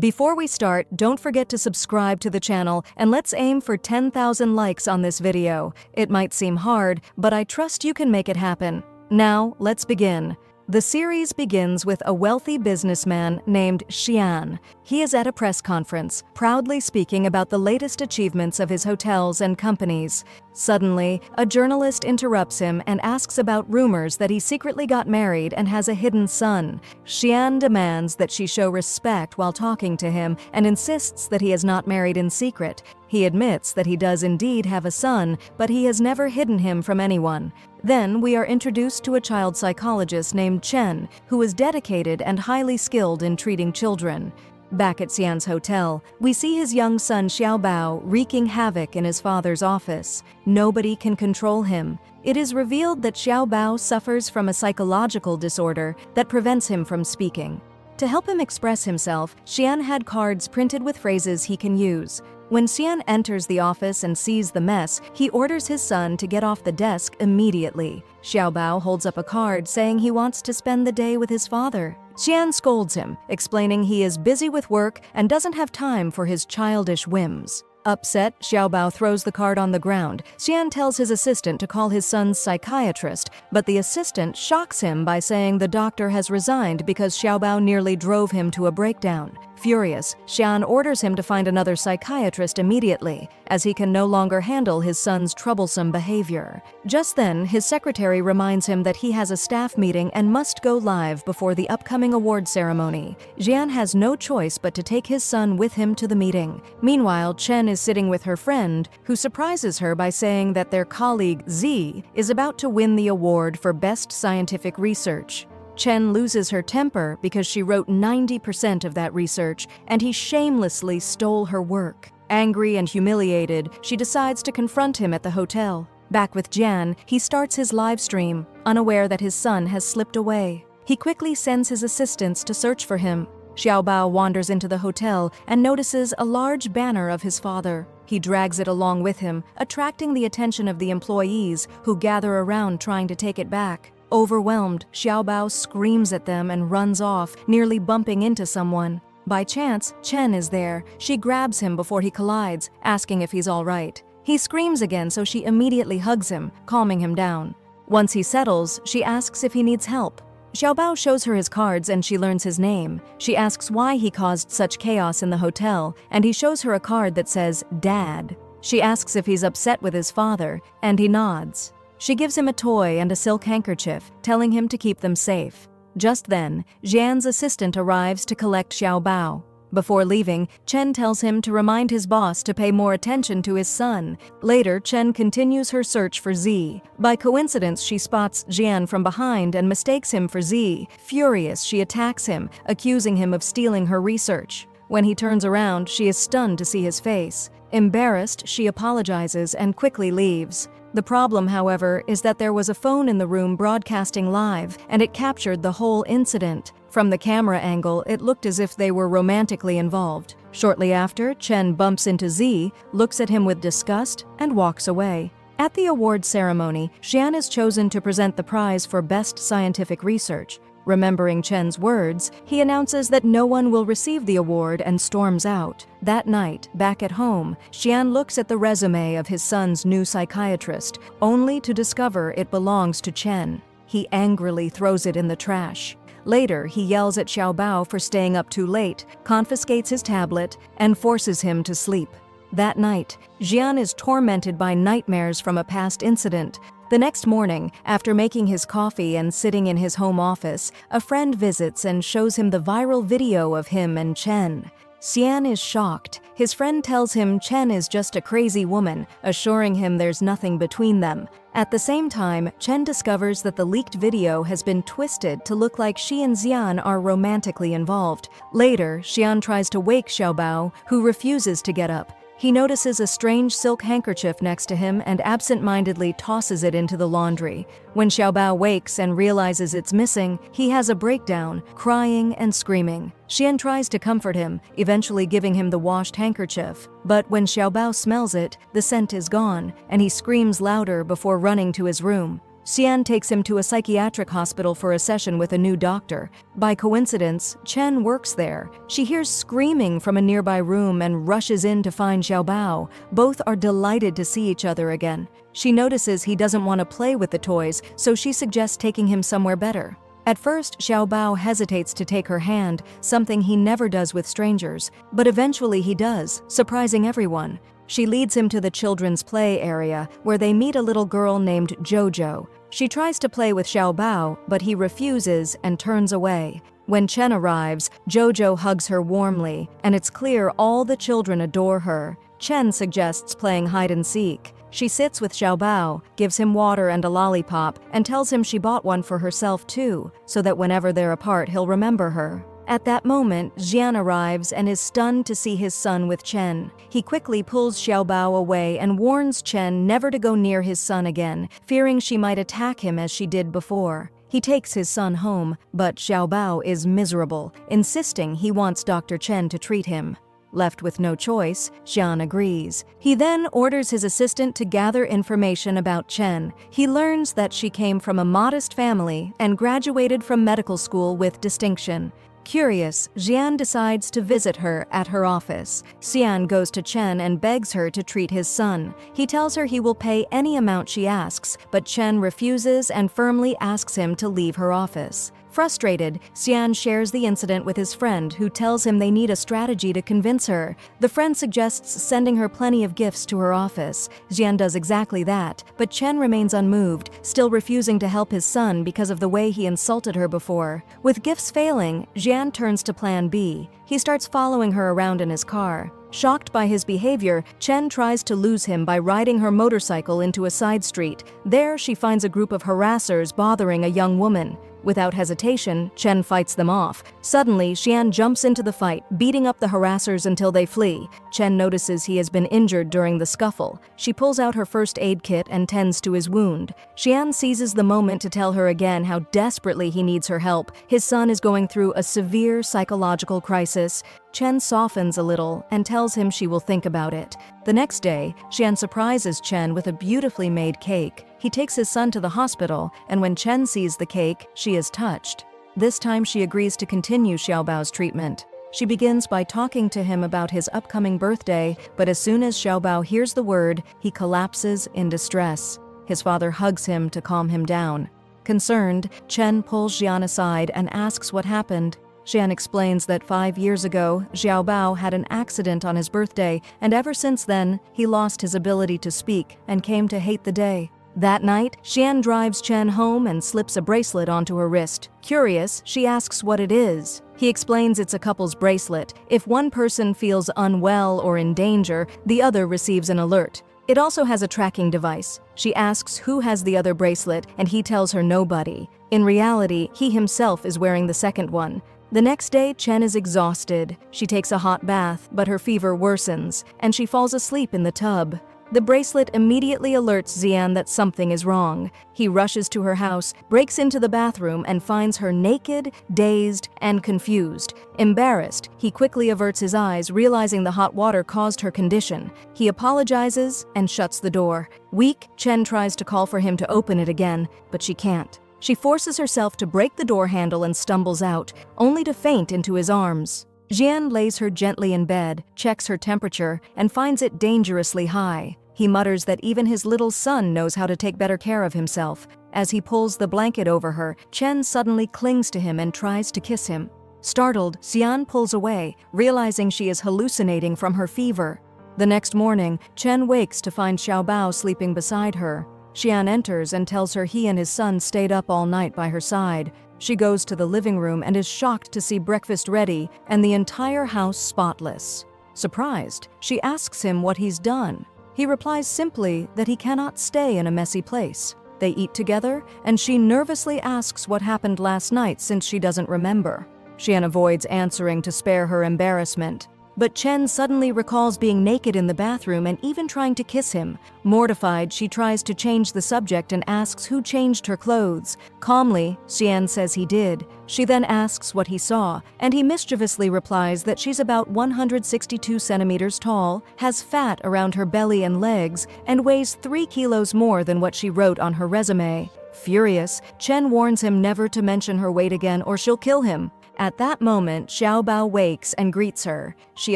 Before we start, don't forget to subscribe to the channel and let's aim for 10,000 likes on this video. It might seem hard, but I trust you can make it happen. Now, let's begin. The series begins with a wealthy businessman named Xian. He is at a press conference, proudly speaking about the latest achievements of his hotels and companies. Suddenly, a journalist interrupts him and asks about rumors that he secretly got married and has a hidden son. Xian demands that she show respect while talking to him and insists that he is not married in secret. He admits that he does indeed have a son, but he has never hidden him from anyone. Then we are introduced to a child psychologist named Chen, who is dedicated and highly skilled in treating children. Back at Xian's hotel, we see his young son Xiaobao wreaking havoc in his father's office. Nobody can control him. It is revealed that Xiaobao suffers from a psychological disorder that prevents him from speaking. To help him express himself, Xian had cards printed with phrases he can use. When Xian enters the office and sees the mess, he orders his son to get off the desk immediately. Xiaobao holds up a card saying he wants to spend the day with his father. Xian scolds him, explaining he is busy with work and doesn't have time for his childish whims. Upset, Xiaobao throws the card on the ground. Xian tells his assistant to call his son's psychiatrist, but the assistant shocks him by saying the doctor has resigned because Xiaobao nearly drove him to a breakdown. Furious, Xian orders him to find another psychiatrist immediately, as he can no longer handle his son's troublesome behavior. Just then, his secretary reminds him that he has a staff meeting and must go live before the upcoming award ceremony. Xian has no choice but to take his son with him to the meeting. Meanwhile, Chen is sitting with her friend, who surprises her by saying that their colleague Z is about to win the award for Best Scientific Research. Chen loses her temper because she wrote 90% of that research, and he shamelessly stole her work. Angry and humiliated, she decides to confront him at the hotel. Back with Jian, he starts his live stream, unaware that his son has slipped away. He quickly sends his assistants to search for him. Xiaobao wanders into the hotel and notices a large banner of his father. He drags it along with him, attracting the attention of the employees, who gather around trying to take it back. Overwhelmed, Xiaobao screams at them and runs off, nearly bumping into someone. By chance, Chen is there. She grabs him before he collides, asking if he's all right. He screams again, so she immediately hugs him, calming him down. Once he settles, she asks if he needs help. Xiaobao shows her his cards and she learns his name. She asks why he caused such chaos in the hotel, and he shows her a card that says, Dad. She asks if he's upset with his father, and he nods. She gives him a toy and a silk handkerchief, telling him to keep them safe. Just then, Jian's assistant arrives to collect Xiaobao. Before leaving, Chen tells him to remind his boss to pay more attention to his son. Later, Chen continues her search for Z. By coincidence, she spots Jian from behind and mistakes him for Z. Furious, she attacks him, accusing him of stealing her research. When he turns around, she is stunned to see his face. Embarrassed, she apologizes and quickly leaves. The problem, however, is that there was a phone in the room broadcasting live, and it captured the whole incident. From the camera angle, it looked as if they were romantically involved. Shortly after, Chen bumps into Z, looks at him with disgust, and walks away. At the award ceremony, Xian is chosen to present the prize for Best Scientific Research. Remembering Chen's words, he announces that no one will receive the award and storms out. That night, back at home, Xian looks at the resume of his son's new psychiatrist, only to discover it belongs to Chen. He angrily throws it in the trash. Later, he yells at Xiaobao for staying up too late, confiscates his tablet, and forces him to sleep. That night, Jian is tormented by nightmares from a past incident. The next morning, after making his coffee and sitting in his home office, a friend visits and shows him the viral video of him and Chen. Xian is shocked. His friend tells him Chen is just a crazy woman, assuring him there's nothing between them. At the same time, Chen discovers that the leaked video has been twisted to look like she and Xian are romantically involved. Later, Xian tries to wake Xiaobao, who refuses to get up. He notices a strange silk handkerchief next to him and absent-mindedly tosses it into the laundry. When Xiaobao wakes and realizes it's missing, he has a breakdown, crying and screaming. Xian tries to comfort him, eventually giving him the washed handkerchief. But when Xiaobao smells it, the scent is gone, and he screams louder before running to his room. Xian takes him to a psychiatric hospital for a session with a new doctor. By coincidence, Chen works there. She hears screaming from a nearby room and rushes in to find Xiaobao. Both are delighted to see each other again. She notices he doesn't want to play with the toys, so she suggests taking him somewhere better. At first, Xiaobao hesitates to take her hand, something he never does with strangers, but eventually he does, surprising everyone. She leads him to the children's play area, where they meet a little girl named Jojo. She tries to play with Xiaobao, but he refuses and turns away. When Chen arrives, Jojo hugs her warmly, and it's clear all the children adore her. Chen suggests playing hide-and-seek. She sits with Xiaobao, gives him water and a lollipop, and tells him she bought one for herself too, so that whenever they're apart he'll remember her. At that moment, Jian arrives and is stunned to see his son with Chen. He quickly pulls Xiaobao away and warns Chen never to go near his son again, fearing she might attack him as she did before. He takes his son home, but Xiaobao is miserable, insisting he wants Dr. Chen to treat him. Left with no choice, Jian agrees. He then orders his assistant to gather information about Chen. He learns that she came from a modest family and graduated from medical school with distinction. Curious, Jian decides to visit her at her office. Xian goes to Chen and begs her to treat his son. He tells her he will pay any amount she asks, but Chen refuses and firmly asks him to leave her office. Frustrated, Xian shares the incident with his friend, who tells him they need a strategy to convince her. The friend suggests sending her plenty of gifts to her office. Xian does exactly that, but Chen remains unmoved, still refusing to help his son because of the way he insulted her before. With gifts failing, Xian turns to plan B. He starts following her around in his car. Shocked by his behavior, Chen tries to lose him by riding her motorcycle into a side street. There, she finds a group of harassers bothering a young woman. Without hesitation, Chen fights them off. Suddenly, Xian jumps into the fight, beating up the harassers until they flee. Chen notices he has been injured during the scuffle. She pulls out her first aid kit and tends to his wound. Xian seizes the moment to tell her again how desperately he needs her help. His son is going through a severe psychological crisis. Chen softens a little and tells him she will think about it. The next day, Xian surprises Chen with a beautifully made cake. He takes his son to the hospital, and when Chen sees the cake, she is touched. This time she agrees to continue Xiaobao's treatment. She begins by talking to him about his upcoming birthday, but as soon as Xiaobao hears the word, he collapses in distress. His father hugs him to calm him down. Concerned, Chen pulls Xian aside and asks what happened. Xian explains that 5 years ago, Xiaobao had an accident on his birthday, and ever since then, he lost his ability to speak and came to hate the day. That night, Xian drives Chen home and slips a bracelet onto her wrist. Curious, she asks what it is. He explains it's a couple's bracelet. If one person feels unwell or in danger, the other receives an alert. It also has a tracking device. She asks who has the other bracelet, and he tells her nobody. In reality, he himself is wearing the second one. The next day, Chen is exhausted. She takes a hot bath, but her fever worsens, and she falls asleep in the tub. The bracelet immediately alerts Xian that something is wrong. He rushes to her house, breaks into the bathroom, and finds her naked, dazed, and confused. Embarrassed, he quickly averts his eyes, realizing the hot water caused her condition. He apologizes and shuts the door. Weak, Chen tries to call for him to open it again, but she can't. She forces herself to break the door handle and stumbles out, only to faint into his arms. Jian lays her gently in bed, checks her temperature, and finds it dangerously high. He mutters that even his little son knows how to take better care of himself. As he pulls the blanket over her, Chen suddenly clings to him and tries to kiss him. Startled, Xian pulls away, realizing she is hallucinating from her fever. The next morning, Chen wakes to find Xiaobao sleeping beside her. Xian enters and tells her he and his son stayed up all night by her side. She goes to the living room and is shocked to see breakfast ready and the entire house spotless. Surprised, she asks him what he's done. He replies simply that he cannot stay in a messy place. They eat together, and she nervously asks what happened last night since she doesn't remember. Xian avoids answering to spare her embarrassment. But Chen suddenly recalls being naked in the bathroom and even trying to kiss him. Mortified, she tries to change the subject and asks who changed her clothes. Calmly, Xian says he did. She then asks what he saw, and he mischievously replies that she's about 162 centimeters tall, has fat around her belly and legs, and weighs 3 kilos more than what she wrote on her resume. Furious, Chen warns him never to mention her weight again or she'll kill him. At that moment, Xiaobao wakes and greets her. She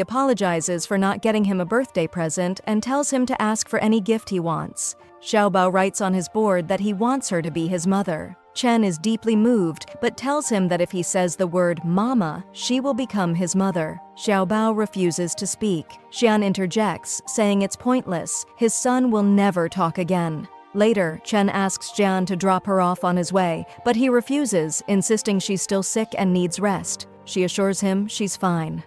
apologizes for not getting him a birthday present and tells him to ask for any gift he wants. Xiaobao writes on his board that he wants her to be his mother. Chen is deeply moved, but tells him that if he says the word mama, she will become his mother. Xiaobao refuses to speak. Xian interjects, saying it's pointless. His son will never talk again. Later, Chen asks Jian to drop her off on his way, but he refuses, insisting she's still sick and needs rest. She assures him she's fine.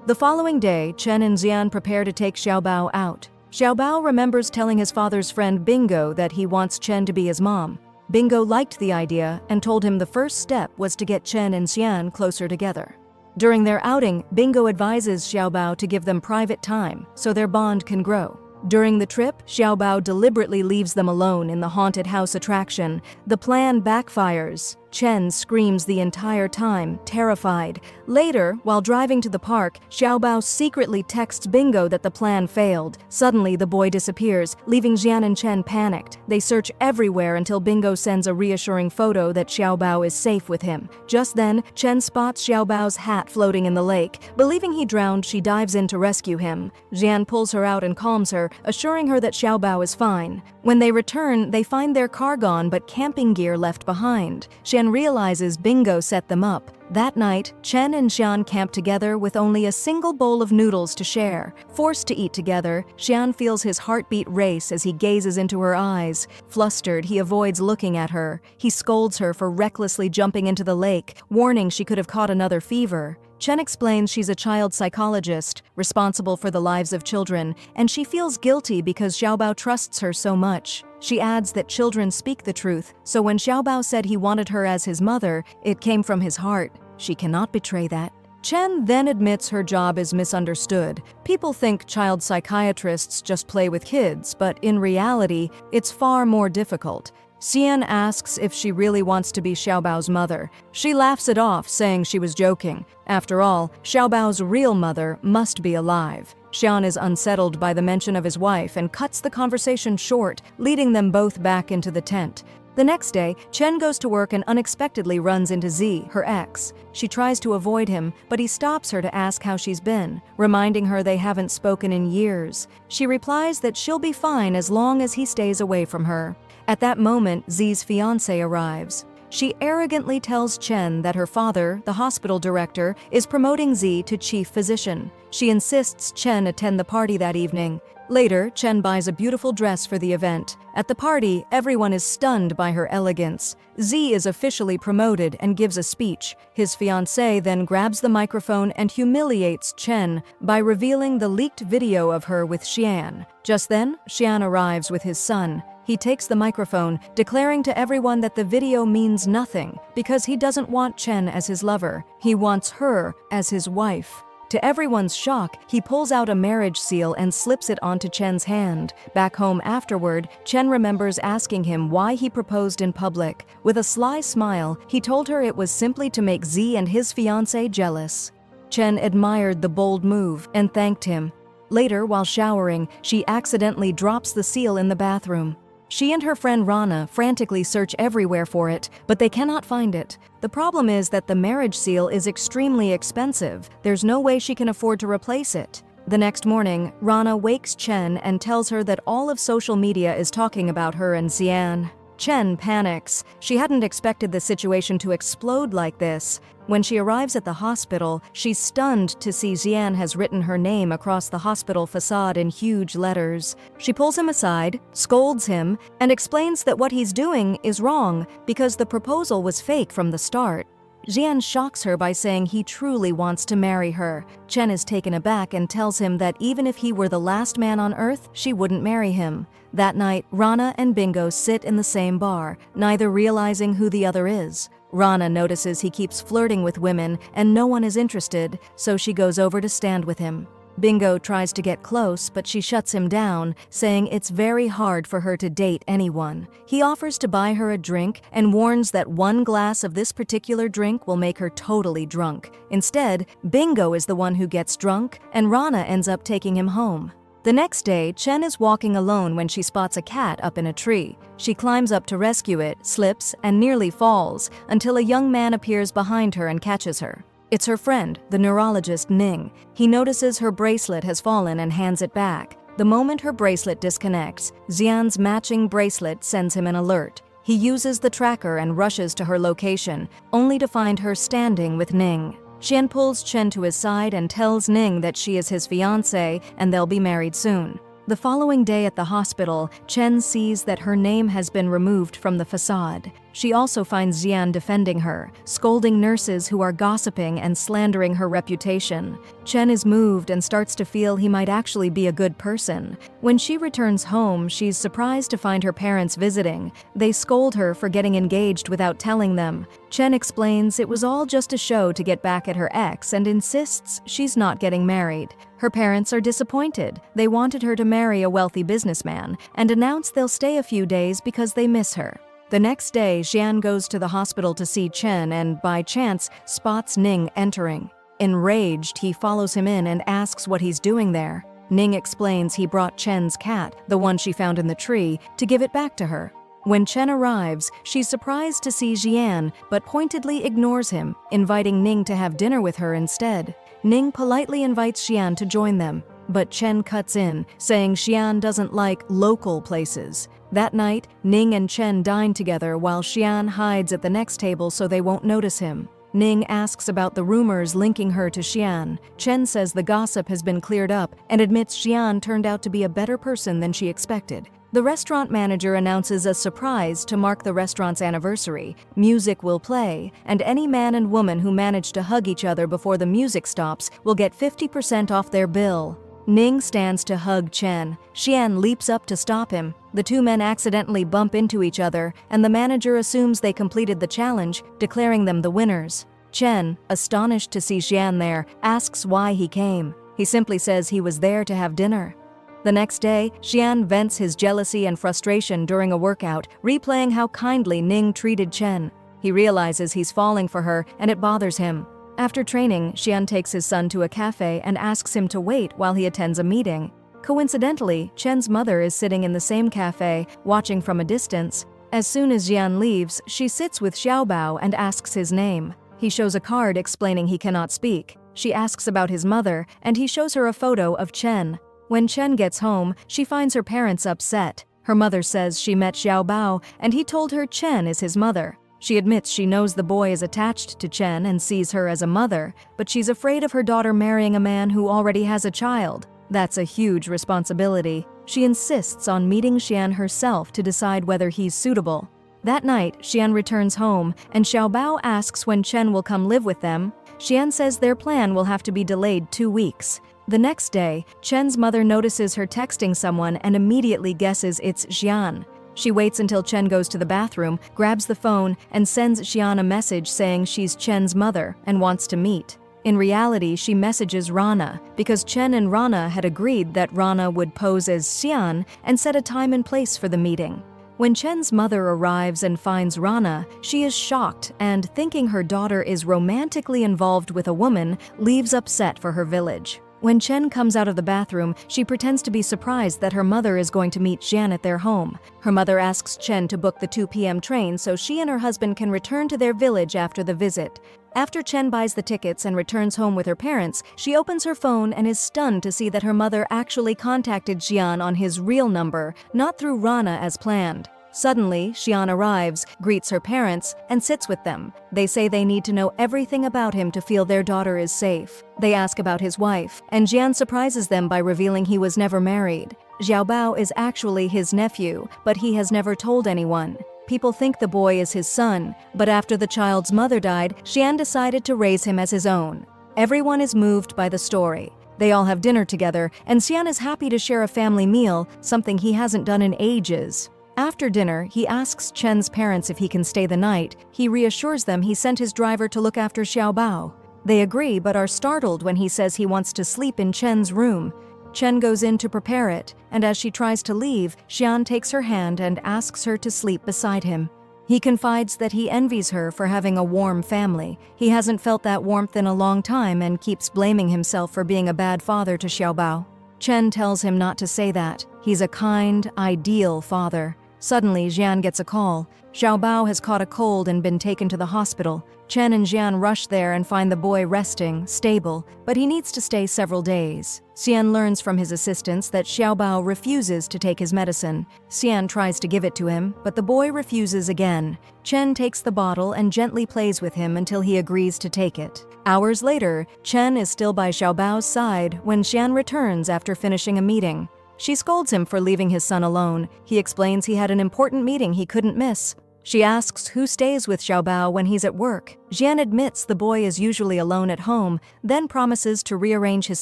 The following day, Chen and Jian prepare to take Xiaobao out. Xiaobao remembers telling his father's friend Bingo that he wants Chen to be his mom. Bingo liked the idea and told him the first step was to get Chen and Xian closer together. During their outing, Bingo advises Xiaobao to give them private time so their bond can grow. During the trip, Xiaobao deliberately leaves them alone in the haunted house attraction. The plan backfires. Chen screams the entire time, terrified. Later, while driving to the park, Xiaobao secretly texts Bingo that the plan failed. Suddenly, the boy disappears, leaving Jian and Chen panicked. They search everywhere until Bingo sends a reassuring photo that Xiaobao is safe with him. Just then, Chen spots Xiaobao's hat floating in the lake. Believing he drowned, she dives in to rescue him. Jian pulls her out and calms her, assuring her that Xiaobao is fine. When they return, they find their car gone but camping gear left behind. Chen realizes Bingo set them up. That night, Chen and Xian camp together with only a single bowl of noodles to share. Forced to eat together, Xian feels his heartbeat race as he gazes into her eyes. Flustered, he avoids looking at her. He scolds her for recklessly jumping into the lake, warning she could have caught another fever. Chen explains she's a child psychologist, responsible for the lives of children, and she feels guilty because Xiaobao trusts her so much. She adds that children speak the truth, so when Xiaobao said he wanted her as his mother, it came from his heart. She cannot betray that. Chen then admits her job is misunderstood. People think child psychiatrists just play with kids, but in reality, it's far more difficult. Xian asks if she really wants to be Xiaobao's mother. She laughs it off, saying she was joking. After all, Xiaobao's real mother must be alive. Xian is unsettled by the mention of his wife and cuts the conversation short, leading them both back into the tent. The next day, Chen goes to work and unexpectedly runs into Z, her ex. She tries to avoid him, but he stops her to ask how she's been, reminding her they haven't spoken in years. She replies that she'll be fine as long as he stays away from her. At that moment, Z's fiancé arrives. She arrogantly tells Chen that her father, the hospital director, is promoting Z to chief physician. She insists Chen attend the party that evening. Later, Chen buys a beautiful dress for the event. At the party, everyone is stunned by her elegance. Z is officially promoted and gives a speech. His fiancée then grabs the microphone and humiliates Chen by revealing the leaked video of her with Xian. Just then, Xian arrives with his son. He takes the microphone, declaring to everyone that the video means nothing because he doesn't want Chen as his lover. He wants her as his wife. To everyone's shock, he pulls out a marriage seal and slips it onto Chen's hand. Back home afterward, Chen remembers asking him why he proposed in public. With a sly smile, he told her it was simply to make Z and his fiancée jealous. Chen admired the bold move and thanked him. Later, while showering, she accidentally drops the seal in the bathroom. She and her friend Rana frantically search everywhere for it, but they cannot find it. The problem is that the marriage seal is extremely expensive. There's no way she can afford to replace it. The next morning, Rana wakes Chen and tells her that all of social media is talking about her and Xian. Chen panics. She hadn't expected the situation to explode like this. When she arrives at the hospital, she's stunned to see Xian has written her name across the hospital facade in huge letters. She pulls him aside, scolds him, and explains that what he's doing is wrong because the proposal was fake from the start. Xian shocks her by saying he truly wants to marry her. Chen is taken aback and tells him that even if he were the last man on earth, she wouldn't marry him. That night, Rana and Bingo sit in the same bar, neither realizing who the other is. Rana notices he keeps flirting with women and no one is interested, so she goes over to stand with him. Bingo tries to get close, but she shuts him down, saying it's very hard for her to date anyone. He offers to buy her a drink and warns that one glass of this particular drink will make her totally drunk. Instead, Bingo is the one who gets drunk, and Rana ends up taking him home. The next day, Chen is walking alone when she spots a cat up in a tree. She climbs up to rescue it, slips, and nearly falls, until a young man appears behind her and catches her. It's her friend, the neurologist Ning. He notices her bracelet has fallen and hands it back. The moment her bracelet disconnects, Xian's matching bracelet sends him an alert. He uses the tracker and rushes to her location, only to find her standing with Ning. Xian pulls Chen to his side and tells Ning that she is his fiancée and they'll be married soon. The following day at the hospital, Chen sees that her name has been removed from the facade. She also finds Xian defending her, scolding nurses who are gossiping and slandering her reputation. Chen is moved and starts to feel he might actually be a good person. When she returns home, she's surprised to find her parents visiting. They scold her for getting engaged without telling them. Chen explains it was all just a show to get back at her ex and insists she's not getting married. Her parents are disappointed. They wanted her to marry a wealthy businessman and announce they'll stay a few days because they miss her. The next day, Xian goes to the hospital to see Chen and, by chance, spots Ning entering. Enraged, he follows him in and asks what he's doing there. Ning explains he brought Chen's cat, the one she found in the tree, to give it back to her. When Chen arrives, she's surprised to see Xian, but pointedly ignores him, inviting Ning to have dinner with her instead. Ning politely invites Xian to join them, but Chen cuts in, saying Xian doesn't like local places. That night, Ning and Chen dine together while Xian hides at the next table so they won't notice him. Ning asks about the rumors linking her to Xian. Chen says the gossip has been cleared up and admits Xian turned out to be a better person than she expected. The restaurant manager announces a surprise to mark the restaurant's anniversary. Music will play, and any man and woman who manage to hug each other before the music stops will get 50% off their bill. Ning stands to hug Chen. Xian leaps up to stop him. The two men accidentally bump into each other, and the manager assumes they completed the challenge, declaring them the winners. Chen, astonished to see Xian there, asks why he came. He simply says he was there to have dinner. The next day, Xian vents his jealousy and frustration during a workout, replaying how kindly Ning treated Chen. He realizes he's falling for her, and it bothers him. After training, Xian takes his son to a cafe and asks him to wait while he attends a meeting. Coincidentally, Chen's mother is sitting in the same cafe, watching from a distance. As soon as Xian leaves, she sits with Xiaobao and asks his name. He shows a card explaining he cannot speak. She asks about his mother, and he shows her a photo of Chen. When Chen gets home, she finds her parents upset. Her mother says she met Xiaobao, and he told her Chen is his mother. She admits she knows the boy is attached to Chen and sees her as a mother, but she's afraid of her daughter marrying a man who already has a child. That's a huge responsibility. She insists on meeting Xian herself to decide whether he's suitable. That night, Xian returns home, and Xiaobao asks when Chen will come live with them. Xian says their plan will have to be delayed 2 weeks. The next day, Chen's mother notices her texting someone and immediately guesses it's Xian. She waits until Chen goes to the bathroom, grabs the phone, and sends Xian a message saying she's Chen's mother and wants to meet. In reality, she messages Rana, because Chen and Rana had agreed that Rana would pose as Xian and set a time and place for the meeting. When Chen's mother arrives and finds Rana, she is shocked and, thinking her daughter is romantically involved with a woman, leaves upset for her village. When Chen comes out of the bathroom, she pretends to be surprised that her mother is going to meet Xian at their home. Her mother asks Chen to book the 2 p.m. train so she and her husband can return to their village after the visit. After Chen buys the tickets and returns home with her parents, she opens her phone and is stunned to see that her mother actually contacted Xian on his real number, not through Rana as planned. Suddenly, Xian arrives, greets her parents, and sits with them. They say they need to know everything about him to feel their daughter is safe. They ask about his wife, and Xian surprises them by revealing he was never married. Xiaobao is actually his nephew, but he has never told anyone. People think the boy is his son, but after the child's mother died, Xian decided to raise him as his own. Everyone is moved by the story. They all have dinner together, and Xian is happy to share a family meal, something he hasn't done in ages. After dinner, he asks Chen's parents if he can stay the night. He reassures them he sent his driver to look after Xiaobao. They agree but are startled when he says he wants to sleep in Chen's room. Chen goes in to prepare it, and as she tries to leave, Xian takes her hand and asks her to sleep beside him. He confides that he envies her for having a warm family. He hasn't felt that warmth in a long time and keeps blaming himself for being a bad father to Xiaobao. Chen tells him not to say that. He's a kind, ideal father. Suddenly, Jian gets a call. Xiaobao has caught a cold and been taken to the hospital. Chen and Jian rush there and find the boy resting, stable, but he needs to stay several days. Xian learns from his assistants that Xiaobao refuses to take his medicine. Xian tries to give it to him, but the boy refuses again. Chen takes the bottle and gently plays with him until he agrees to take it. Hours later, Chen is still by Xiaobao's side when Xian returns after finishing a meeting. She scolds him for leaving his son alone. He explains he had an important meeting he couldn't miss. She asks who stays with Xiaobao when he's at work. Jian admits the boy is usually alone at home, then promises to rearrange his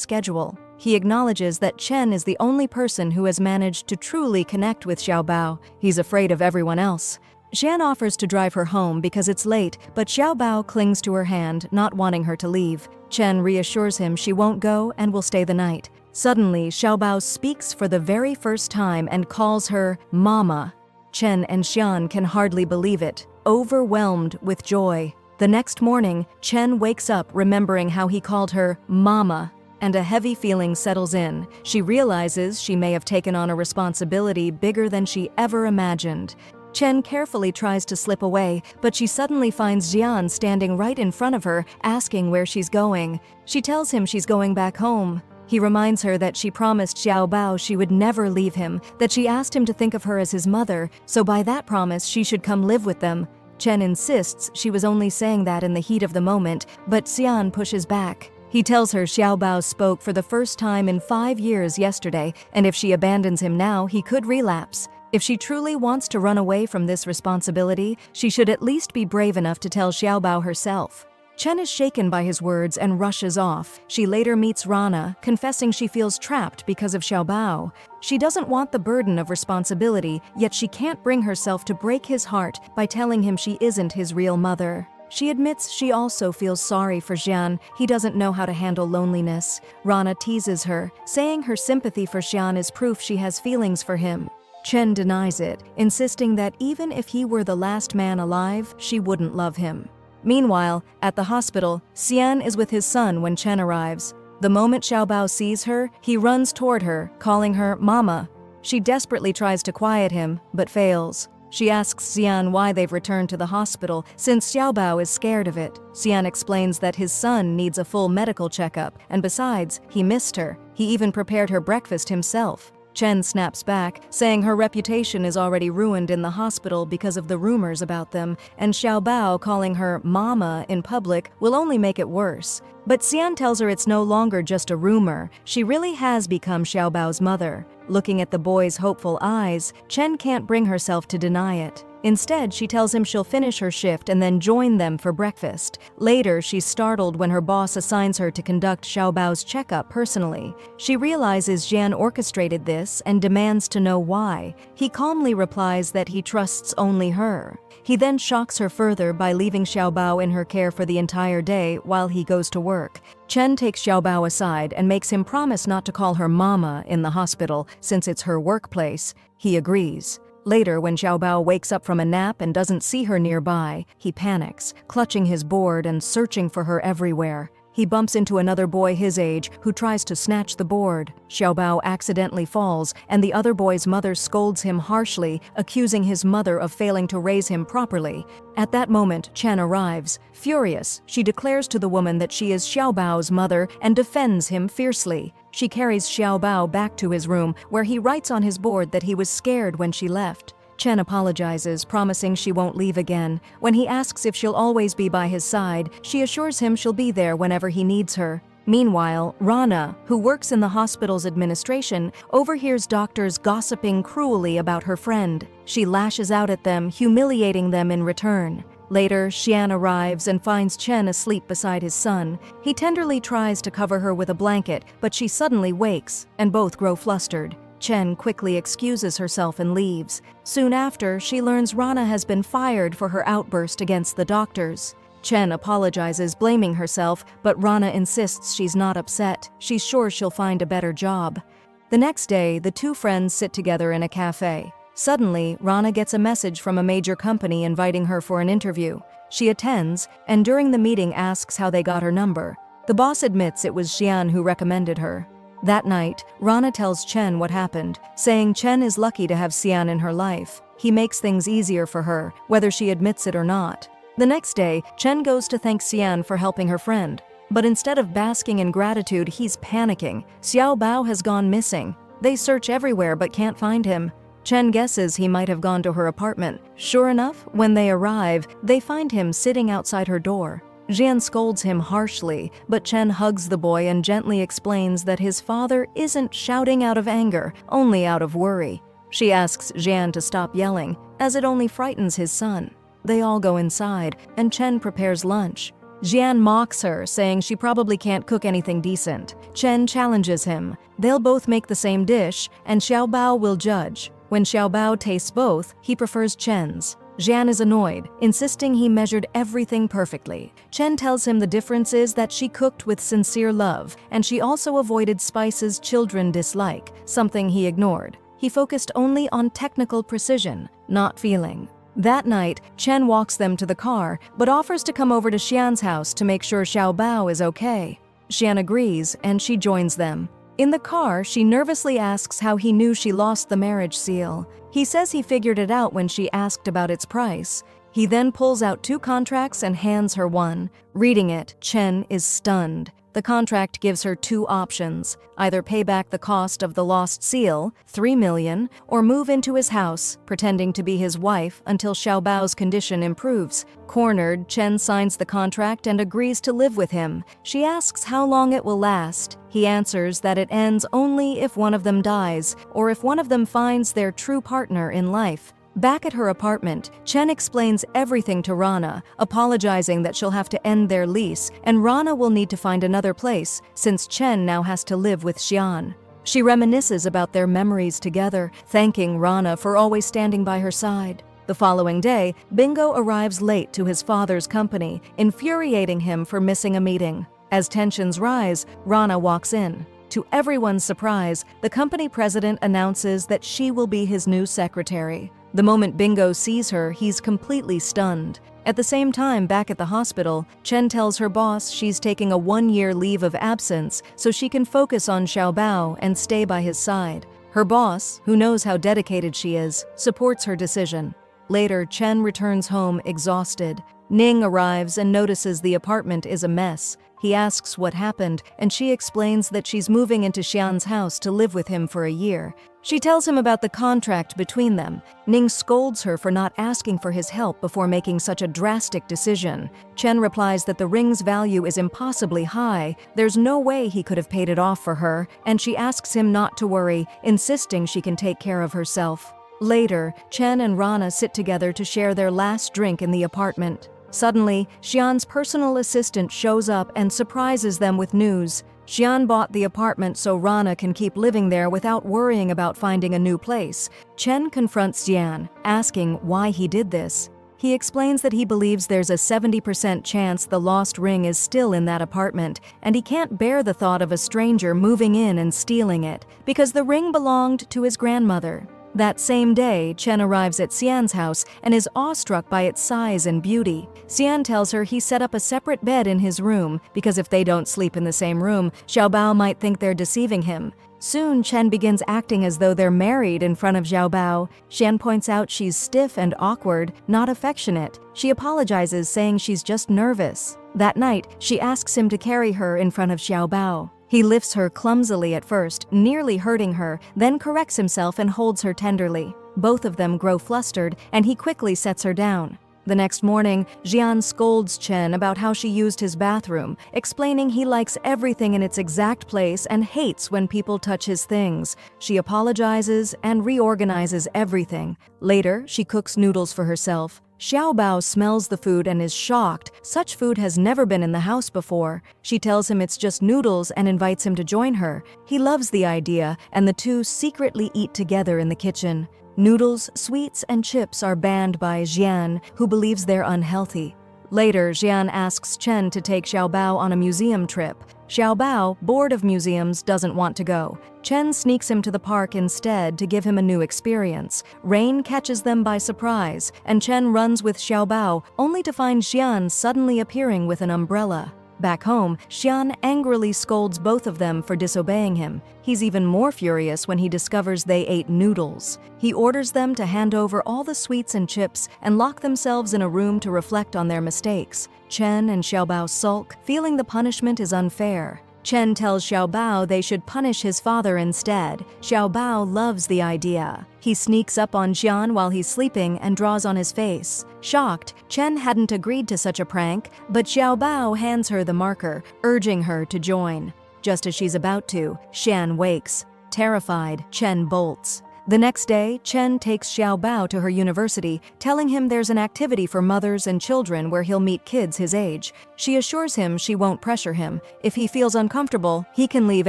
schedule. He acknowledges that Chen is the only person who has managed to truly connect with Xiaobao. He's afraid of everyone else. Jian offers to drive her home because it's late, but Xiaobao clings to her hand, not wanting her to leave. Chen reassures him she won't go and will stay the night. Suddenly, Xiaobao speaks for the very first time and calls her Mama. Chen and Xian can hardly believe it, overwhelmed with joy. The next morning, Chen wakes up remembering how he called her Mama, and a heavy feeling settles in. She realizes she may have taken on a responsibility bigger than she ever imagined. Chen carefully tries to slip away, but she suddenly finds Jian standing right in front of her, asking where she's going. She tells him she's going back home. He reminds her that she promised Xiaobao she would never leave him, that she asked him to think of her as his mother, so by that promise she should come live with them. Chen insists she was only saying that in the heat of the moment, but Xian pushes back. He tells her Xiaobao spoke for the first time in 5 years yesterday, and if she abandons him now, he could relapse. If she truly wants to run away from this responsibility, she should at least be brave enough to tell Xiaobao herself. Chen is shaken by his words and rushes off. She later meets Rana, confessing she feels trapped because of Xiaobao. She doesn't want the burden of responsibility, yet she can't bring herself to break his heart by telling him she isn't his real mother. She admits she also feels sorry for Jian. He doesn't know how to handle loneliness. Rana teases her, saying her sympathy for Jian is proof she has feelings for him. Chen denies it, insisting that even if he were the last man alive, she wouldn't love him. Meanwhile, at the hospital, Xian is with his son when Chen arrives. The moment Xiaobao sees her, he runs toward her, calling her Mama. She desperately tries to quiet him, but fails. She asks Xian why they've returned to the hospital, since Xiaobao is scared of it. Xian explains that his son needs a full medical checkup, and besides, he missed her. He even prepared her breakfast himself. Chen snaps back, saying her reputation is already ruined in the hospital because of the rumors about them, and Xiaobao calling her Mama in public will only make it worse. But Xian tells her it's no longer just a rumor. She really has become Xiaobao's mother. Looking at the boy's hopeful eyes, Chen can't bring herself to deny it. Instead, she tells him she'll finish her shift and then join them for breakfast. Later, she's startled when her boss assigns her to conduct Xiaobao's checkup personally. She realizes Jian orchestrated this and demands to know why. He calmly replies that he trusts only her. He then shocks her further by leaving Xiaobao in her care for the entire day while he goes to work. Chen takes Xiaobao aside and makes him promise not to call her Mama in the hospital since it's her workplace. He agrees. Later, when Xiaobao wakes up from a nap and doesn't see her nearby, he panics, clutching his board and searching for her everywhere. He bumps into another boy his age who tries to snatch the board. Xiaobao accidentally falls, and the other boy's mother scolds him harshly, accusing his mother of failing to raise him properly. At that moment, Chen arrives. Furious, she declares to the woman that she is Xiaobao's mother and defends him fiercely. She carries Xiaobao back to his room, where he writes on his board that he was scared when she left. Chen apologizes, promising she won't leave again. When he asks if she'll always be by his side, she assures him she'll be there whenever he needs her. Meanwhile, Rana, who works in the hospital's administration, overhears doctors gossiping cruelly about her friend. She lashes out at them, humiliating them in return. Later, Xian arrives and finds Chen asleep beside his son. He tenderly tries to cover her with a blanket, but she suddenly wakes, and both grow flustered. Chen quickly excuses herself and leaves. Soon after, she learns Rana has been fired for her outburst against the doctors. Chen apologizes, blaming herself, but Rana insists she's not upset. She's sure she'll find a better job. The next day, the two friends sit together in a cafe. Suddenly, Rana gets a message from a major company inviting her for an interview. She attends, and during the meeting asks how they got her number. The boss admits it was Xian who recommended her. That night, Rana tells Chen what happened, saying Chen is lucky to have Xian in her life. He makes things easier for her, whether she admits it or not. The next day, Chen goes to thank Xian for helping her friend. But instead of basking in gratitude, he's panicking. Xiao Bao has gone missing. They search everywhere but can't find him. Chen guesses he might have gone to her apartment. Sure enough, when they arrive, they find him sitting outside her door. Jian scolds him harshly, but Chen hugs the boy and gently explains that his father isn't shouting out of anger, only out of worry. She asks Jian to stop yelling, as it only frightens his son. They all go inside, and Chen prepares lunch. Jian mocks her, saying she probably can't cook anything decent. Chen challenges him. They'll both make the same dish, and Xiao Bao will judge. When Xiao Bao tastes both, he prefers Chen's. Jian is annoyed, insisting he measured everything perfectly. Chen tells him the difference is that she cooked with sincere love, and she also avoided spices children dislike, something he ignored. He focused only on technical precision, not feeling. That night, Chen walks them to the car, but offers to come over to Xian's house to make sure Xiao Bao is okay. Xian agrees, and she joins them. In the car, she nervously asks how he knew she lost the marriage seal. He says he figured it out when she asked about its price. He then pulls out 2 contracts and hands her one. Reading it, Chen is stunned. The contract gives her 2 options: either pay back the cost of the lost seal, 3 million, or move into his house, pretending to be his wife until Xiao Bao's condition improves. Cornered, Chen signs the contract and agrees to live with him. She asks how long it will last. He answers that it ends only if one of them dies, or if one of them finds their true partner in life. Back at her apartment, Chen explains everything to Rana, apologizing that she'll have to end their lease, and Rana will need to find another place, since Chen now has to live with Xian. She reminisces about their memories together, thanking Rana for always standing by her side. The following day, Bingo arrives late to his father's company, infuriating him for missing a meeting. As tensions rise, Rana walks in. To everyone's surprise, the company president announces that she will be his new secretary. The moment Bingo sees her, he's completely stunned. At the same time, back at the hospital, Chen tells her boss she's taking a 1-year leave of absence so she can focus on Xiao Bao and stay by his side. Her boss, who knows how dedicated she is, supports her decision. Later, Chen returns home exhausted. Ning arrives and notices the apartment is a mess. He asks what happened, and she explains that she's moving into Xian's house to live with him for a year. She tells him about the contract between them. Ning scolds her for not asking for his help before making such a drastic decision. Chen replies that the ring's value is impossibly high, there's no way he could have paid it off for her, and she asks him not to worry, insisting she can take care of herself. Later, Chen and Rana sit together to share their last drink in the apartment. Suddenly, Xian's personal assistant shows up and surprises them with news. Xian bought the apartment so Rana can keep living there without worrying about finding a new place. Chen confronts Xian, asking why he did this. He explains that he believes there's a 70% chance the lost ring is still in that apartment, and he can't bear the thought of a stranger moving in and stealing it, because the ring belonged to his grandmother. That same day, Chen arrives at Xian's house and is awestruck by its size and beauty. Xian tells her he set up a separate bed in his room because if they don't sleep in the same room, Xiao Bao might think they're deceiving him. Soon, Chen begins acting as though they're married in front of Xiao Bao. Xian points out she's stiff and awkward, not affectionate. She apologizes, saying she's just nervous. That night, she asks him to carry her in front of Xiao Bao. He lifts her clumsily at first, nearly hurting her, then corrects himself and holds her tenderly. Both of them grow flustered, and he quickly sets her down. The next morning, Jian scolds Chen about how she used his bathroom, explaining he likes everything in its exact place and hates when people touch his things. She apologizes and reorganizes everything. Later, she cooks noodles for herself. Xiao Bao smells the food and is shocked. Such food has never been in the house before. She tells him it's just noodles and invites him to join her. He loves the idea, and the two secretly eat together in the kitchen. Noodles, sweets, and chips are banned by Jian, who believes they're unhealthy. Later, Jian asks Chen to take Xiao Bao on a museum trip. Xiao Bao, bored of museums, doesn't want to go. Chen sneaks him to the park instead to give him a new experience. Rain catches them by surprise, and Chen runs with Xiao Bao, only to find Jian suddenly appearing with an umbrella. Back home, Xian angrily scolds both of them for disobeying him. He's even more furious when he discovers they ate noodles. He orders them to hand over all the sweets and chips and lock themselves in a room to reflect on their mistakes. Chen and Xiaobao sulk, feeling the punishment is unfair. Chen tells Xiaobao they should punish his father instead. Xiaobao loves the idea. He sneaks up on Xian while he's sleeping and draws on his face. Shocked, Chen hadn't agreed to such a prank, but Xiaobao hands her the marker, urging her to join. Just as she's about to, Xian wakes. Terrified, Chen bolts. The next day, Chen takes Xiaobao to her university, telling him there's an activity for mothers and children where he'll meet kids his age. She assures him she won't pressure him. If he feels uncomfortable, he can leave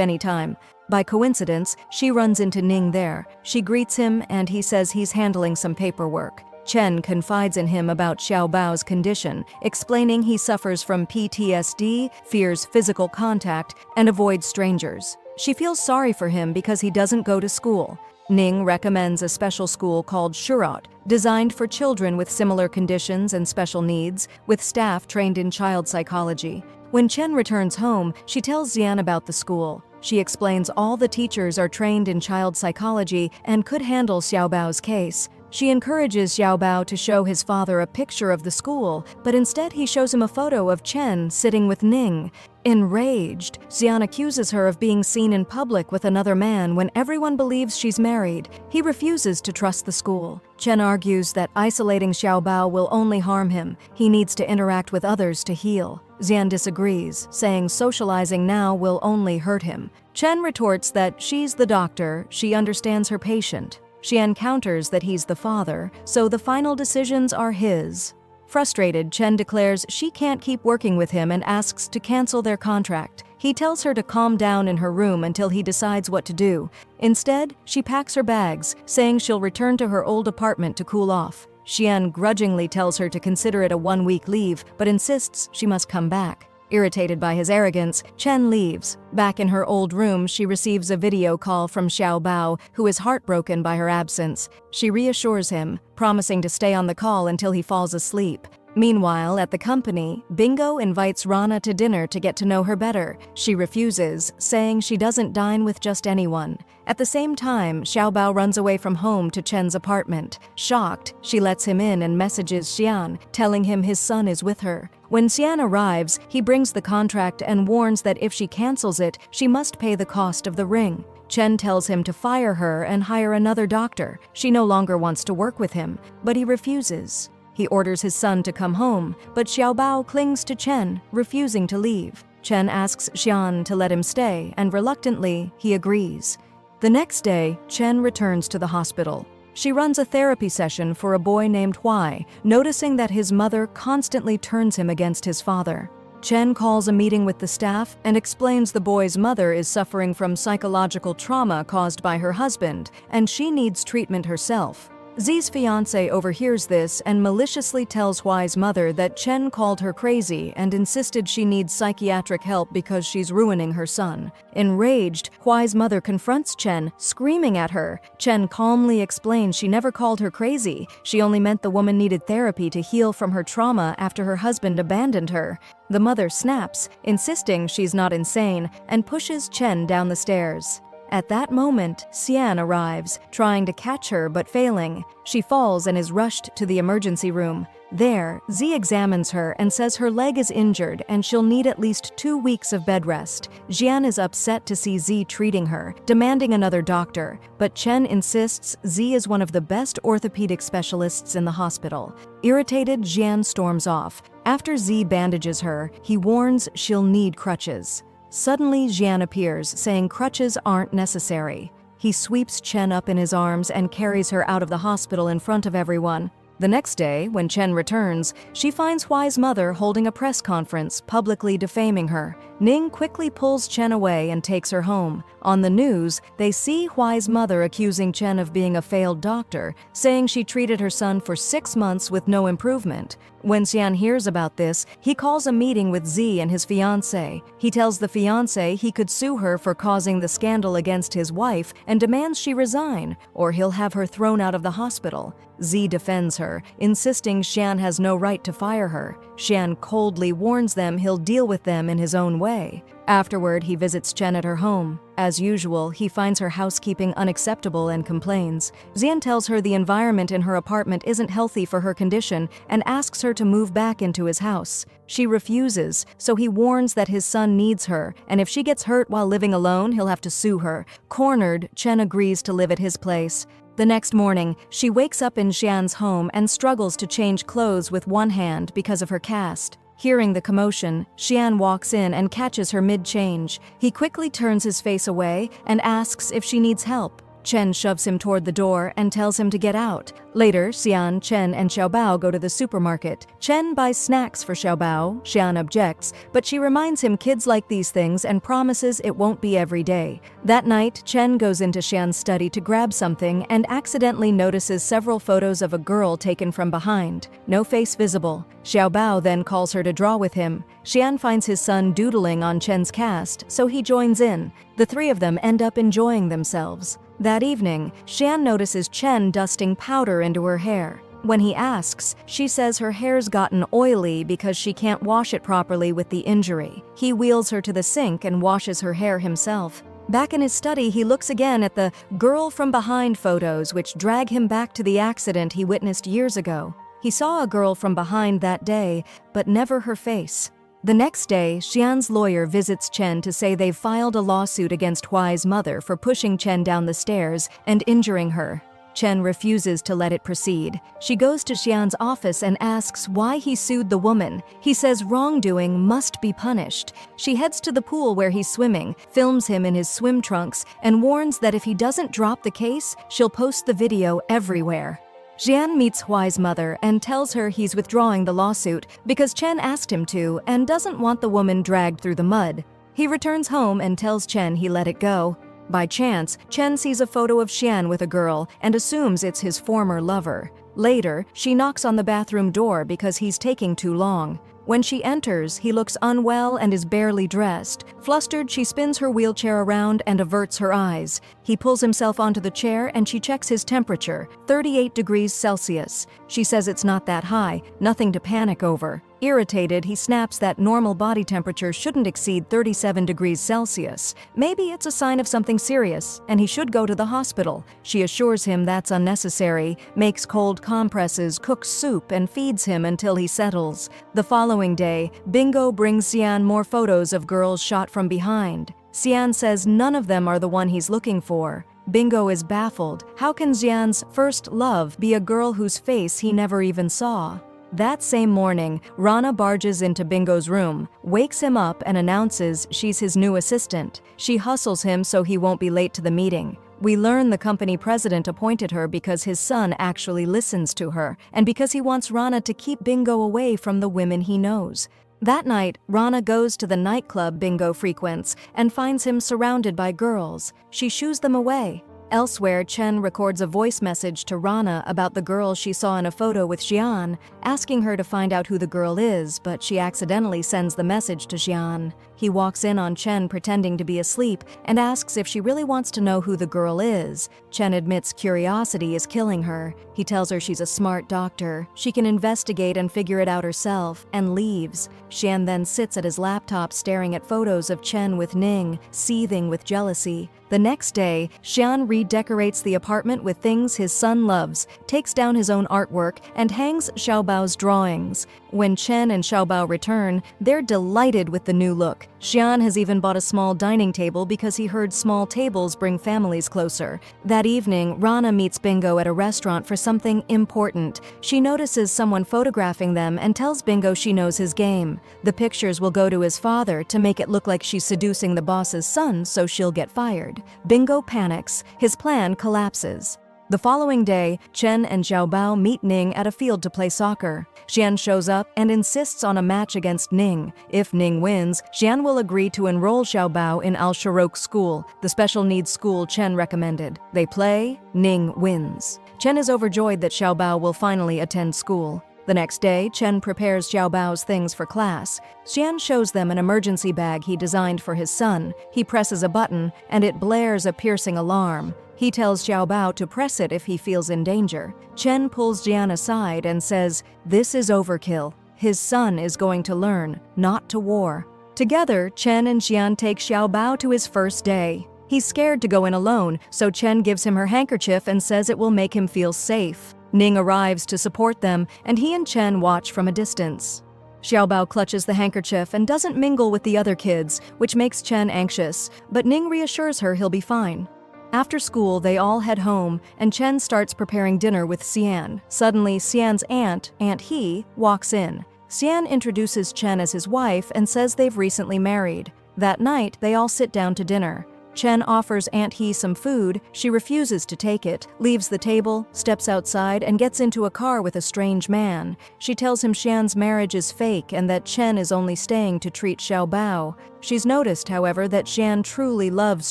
anytime. By coincidence, she runs into Ning there. She greets him and he says he's handling some paperwork. Chen confides in him about Xiaobao's condition, explaining he suffers from PTSD, fears physical contact, and avoids strangers. She feels sorry for him because he doesn't go to school. Ning recommends a special school called Shurot, designed for children with similar conditions and special needs, with staff trained in child psychology. When Chen returns home, she tells Xian about the school. She explains all the teachers are trained in child psychology and could handle Xiaobao's case. She encourages Xiaobao to show his father a picture of the school, but instead he shows him a photo of Chen sitting with Ning. Enraged, Xian accuses her of being seen in public with another man when everyone believes she's married. He refuses to trust the school. Chen argues that isolating Xiaobao will only harm him. He needs to interact with others to heal. Xian disagrees, saying socializing now will only hurt him. Chen retorts that she's the doctor, she understands her patient. She encounters that he's the father, so the final decisions are his. Frustrated, Chen declares she can't keep working with him and asks to cancel their contract. He tells her to calm down in her room until he decides what to do. Instead, she packs her bags, saying she'll return to her old apartment to cool off. Xian grudgingly tells her to consider it a one-week leave, but insists she must come back. Irritated by his arrogance, Chen leaves. Back in her old room, she receives a video call from Xiaobao, who is heartbroken by her absence. She reassures him, promising to stay on the call until he falls asleep. Meanwhile, at the company, Bingo invites Rana to dinner to get to know her better. She refuses, saying she doesn't dine with just anyone. At the same time, Xiaobao runs away from home to Chen's apartment. Shocked, she lets him in and messages Xian, telling him his son is with her. When Xian arrives, he brings the contract and warns that if she cancels it, she must pay the cost of the ring. Chen tells him to fire her and hire another doctor. She no longer wants to work with him, but he refuses. He orders his son to come home, but Xiaobao clings to Chen, refusing to leave. Chen asks Xian to let him stay, and reluctantly, he agrees. The next day, Chen returns to the hospital. She runs a therapy session for a boy named Huai, noticing that his mother constantly turns him against his father. Chen calls a meeting with the staff and explains the boy's mother is suffering from psychological trauma caused by her husband, and she needs treatment herself. Zi's fiancé overhears this and maliciously tells Huai's mother that Chen called her crazy and insisted she needs psychiatric help because she's ruining her son. Enraged, Huai's mother confronts Chen, screaming at her. Chen calmly explains she never called her crazy. She only meant the woman needed therapy to heal from her trauma after her husband abandoned her. The mother snaps, insisting she's not insane, and pushes Chen down the stairs. At that moment, Xian arrives, trying to catch her but failing. She falls and is rushed to the emergency room. There, Zi examines her and says her leg is injured and she'll need at least 2 weeks of bed rest. Xian is upset to see Zi treating her, demanding another doctor, but Chen insists Zi is one of the best orthopedic specialists in the hospital. Irritated, Xian storms off. After Zi bandages her, he warns she'll need crutches. Suddenly, Xian appears, saying crutches aren't necessary. He sweeps Chen up in his arms and carries her out of the hospital in front of everyone. The next day, when Chen returns, she finds Huai's mother holding a press conference, publicly defaming her. Ning quickly pulls Chen away and takes her home. On the news, they see Huai's mother accusing Chen of being a failed doctor, saying she treated her son for 6 months with no improvement. When Xian hears about this, he calls a meeting with Z and his fiancée. He tells the fiancée he could sue her for causing the scandal against his wife and demands she resign, or he'll have her thrown out of the hospital. Z defends her, insisting Xian has no right to fire her. Xian coldly warns them he'll deal with them in his own way. Afterward, he visits Chen at her home. As usual, he finds her housekeeping unacceptable and complains. Xian tells her the environment in her apartment isn't healthy for her condition and asks her to move back into his house. She refuses, so he warns that his son needs her, and if she gets hurt while living alone, he'll have to sue her. Cornered, Chen agrees to live at his place. The next morning, she wakes up in Xian's home and struggles to change clothes with one hand because of her cast. Hearing the commotion, Xian walks in and catches her mid-change. He quickly turns his face away and asks if she needs help. Chen shoves him toward the door and tells him to get out. Later, Xian, Chen, and Xiaobao go to the supermarket. Chen buys snacks for Xiaobao. Xian objects, but she reminds him kids like these things and promises it won't be every day. That night, Chen goes into Xian's study to grab something and accidentally notices several photos of a girl taken from behind. No face visible. Xiaobao then calls her to draw with him. Xian finds his son doodling on Chen's cast, so he joins in. The three of them end up enjoying themselves. That evening, Xian notices Chen dusting powder into her hair. When he asks, she says her hair's gotten oily because she can't wash it properly with the injury. He wheels her to the sink and washes her hair himself. Back in his study, he looks again at the girl from behind photos which drag him back to the accident he witnessed years ago. He saw a girl from behind that day, but never her face. The next day, Xian's lawyer visits Chen to say they've filed a lawsuit against Huai's mother for pushing Chen down the stairs and injuring her. Chen refuses to let it proceed. She goes to Xian's office and asks why he sued the woman. He says wrongdoing must be punished. She heads to the pool where he's swimming, films him in his swim trunks, and warns that if he doesn't drop the case, she'll post the video everywhere. Xian meets Huai's mother and tells her he's withdrawing the lawsuit because Chen asked him to and doesn't want the woman dragged through the mud. He returns home and tells Chen he let it go. By chance, Chen sees a photo of Xian with a girl and assumes it's his former lover. Later, she knocks on the bathroom door because he's taking too long. When she enters, he looks unwell and is barely dressed. Flustered, she spins her wheelchair around and averts her eyes. He pulls himself onto the chair and she checks his temperature, 38 degrees Celsius. She says it's not that high, nothing to panic over. Irritated, he snaps that normal body temperature shouldn't exceed 37 degrees Celsius. Maybe it's a sign of something serious, and he should go to the hospital. She assures him that's unnecessary, makes cold compresses, cooks soup, and feeds him until he settles. The following day, Bingo brings Xian more photos of girls shot from behind. Xian says none of them are the one he's looking for. Bingo is baffled. How can Xian's first love be a girl whose face he never even saw? That same morning, Rana barges into Bingo's room, wakes him up and announces she's his new assistant. She hustles him so he won't be late to the meeting. We learn the company president appointed her because his son actually listens to her, and because he wants Rana to keep Bingo away from the women he knows. That night, Rana goes to the nightclub Bingo frequents and finds him surrounded by girls. She shoos them away. Elsewhere, Chen records a voice message to Rana about the girl she saw in a photo with Xian, asking her to find out who the girl is, but she accidentally sends the message to Xian. He walks in on Chen pretending to be asleep and asks if she really wants to know who the girl is. Chen admits curiosity is killing her. He tells her she's a smart doctor. She can investigate and figure it out herself, and leaves. Xian then sits at his laptop staring at photos of Chen with Ning, seething with jealousy. The next day, Xian redecorates the apartment with things his son loves, takes down his own artwork, and hangs Xiaobao's drawings. When Chen and Xiaobao return, they're delighted with the new look. Xian has even bought a small dining table because he heard small tables bring families closer. That evening, Rana meets Bingo at a restaurant for something important. She notices someone photographing them and tells Bingo she knows his game. The pictures will go to his father to make it look like she's seducing the boss's son so she'll get fired. Bingo panics. His plan collapses. The following day, Chen and Xiaobao meet Ning at a field to play soccer. Xian shows up and insists on a match against Ning. If Ning wins, Xian will agree to enroll Xiaobao in Al-Sharok School, the special needs school Chen recommended. They play, Ning wins. Chen is overjoyed that Xiaobao will finally attend school. The next day, Chen prepares Xiaobao's things for class. Xian shows them an emergency bag he designed for his son. He presses a button, and it blares a piercing alarm. He tells Xiaobao to press it if he feels in danger. Chen pulls Jian aside and says, "This is overkill. His son is going to learn, not to war." Together, Chen and Jian take Xiaobao to his first day. He's scared to go in alone, so Chen gives him her handkerchief and says it will make him feel safe. Ning arrives to support them, and he and Chen watch from a distance. Xiaobao clutches the handkerchief and doesn't mingle with the other kids, which makes Chen anxious, but Ning reassures her he'll be fine. After school, they all head home, and Chen starts preparing dinner with Xian. Suddenly, Xian's aunt, Aunt He, walks in. Xian introduces Chen as his wife and says they've recently married. That night, they all sit down to dinner. Chen offers Aunt He some food. She refuses to take it, leaves the table, steps outside, and gets into a car with a strange man. She tells him Xian's marriage is fake and that Chen is only staying to treat Xiaobao. She's noticed, however, that Xian truly loves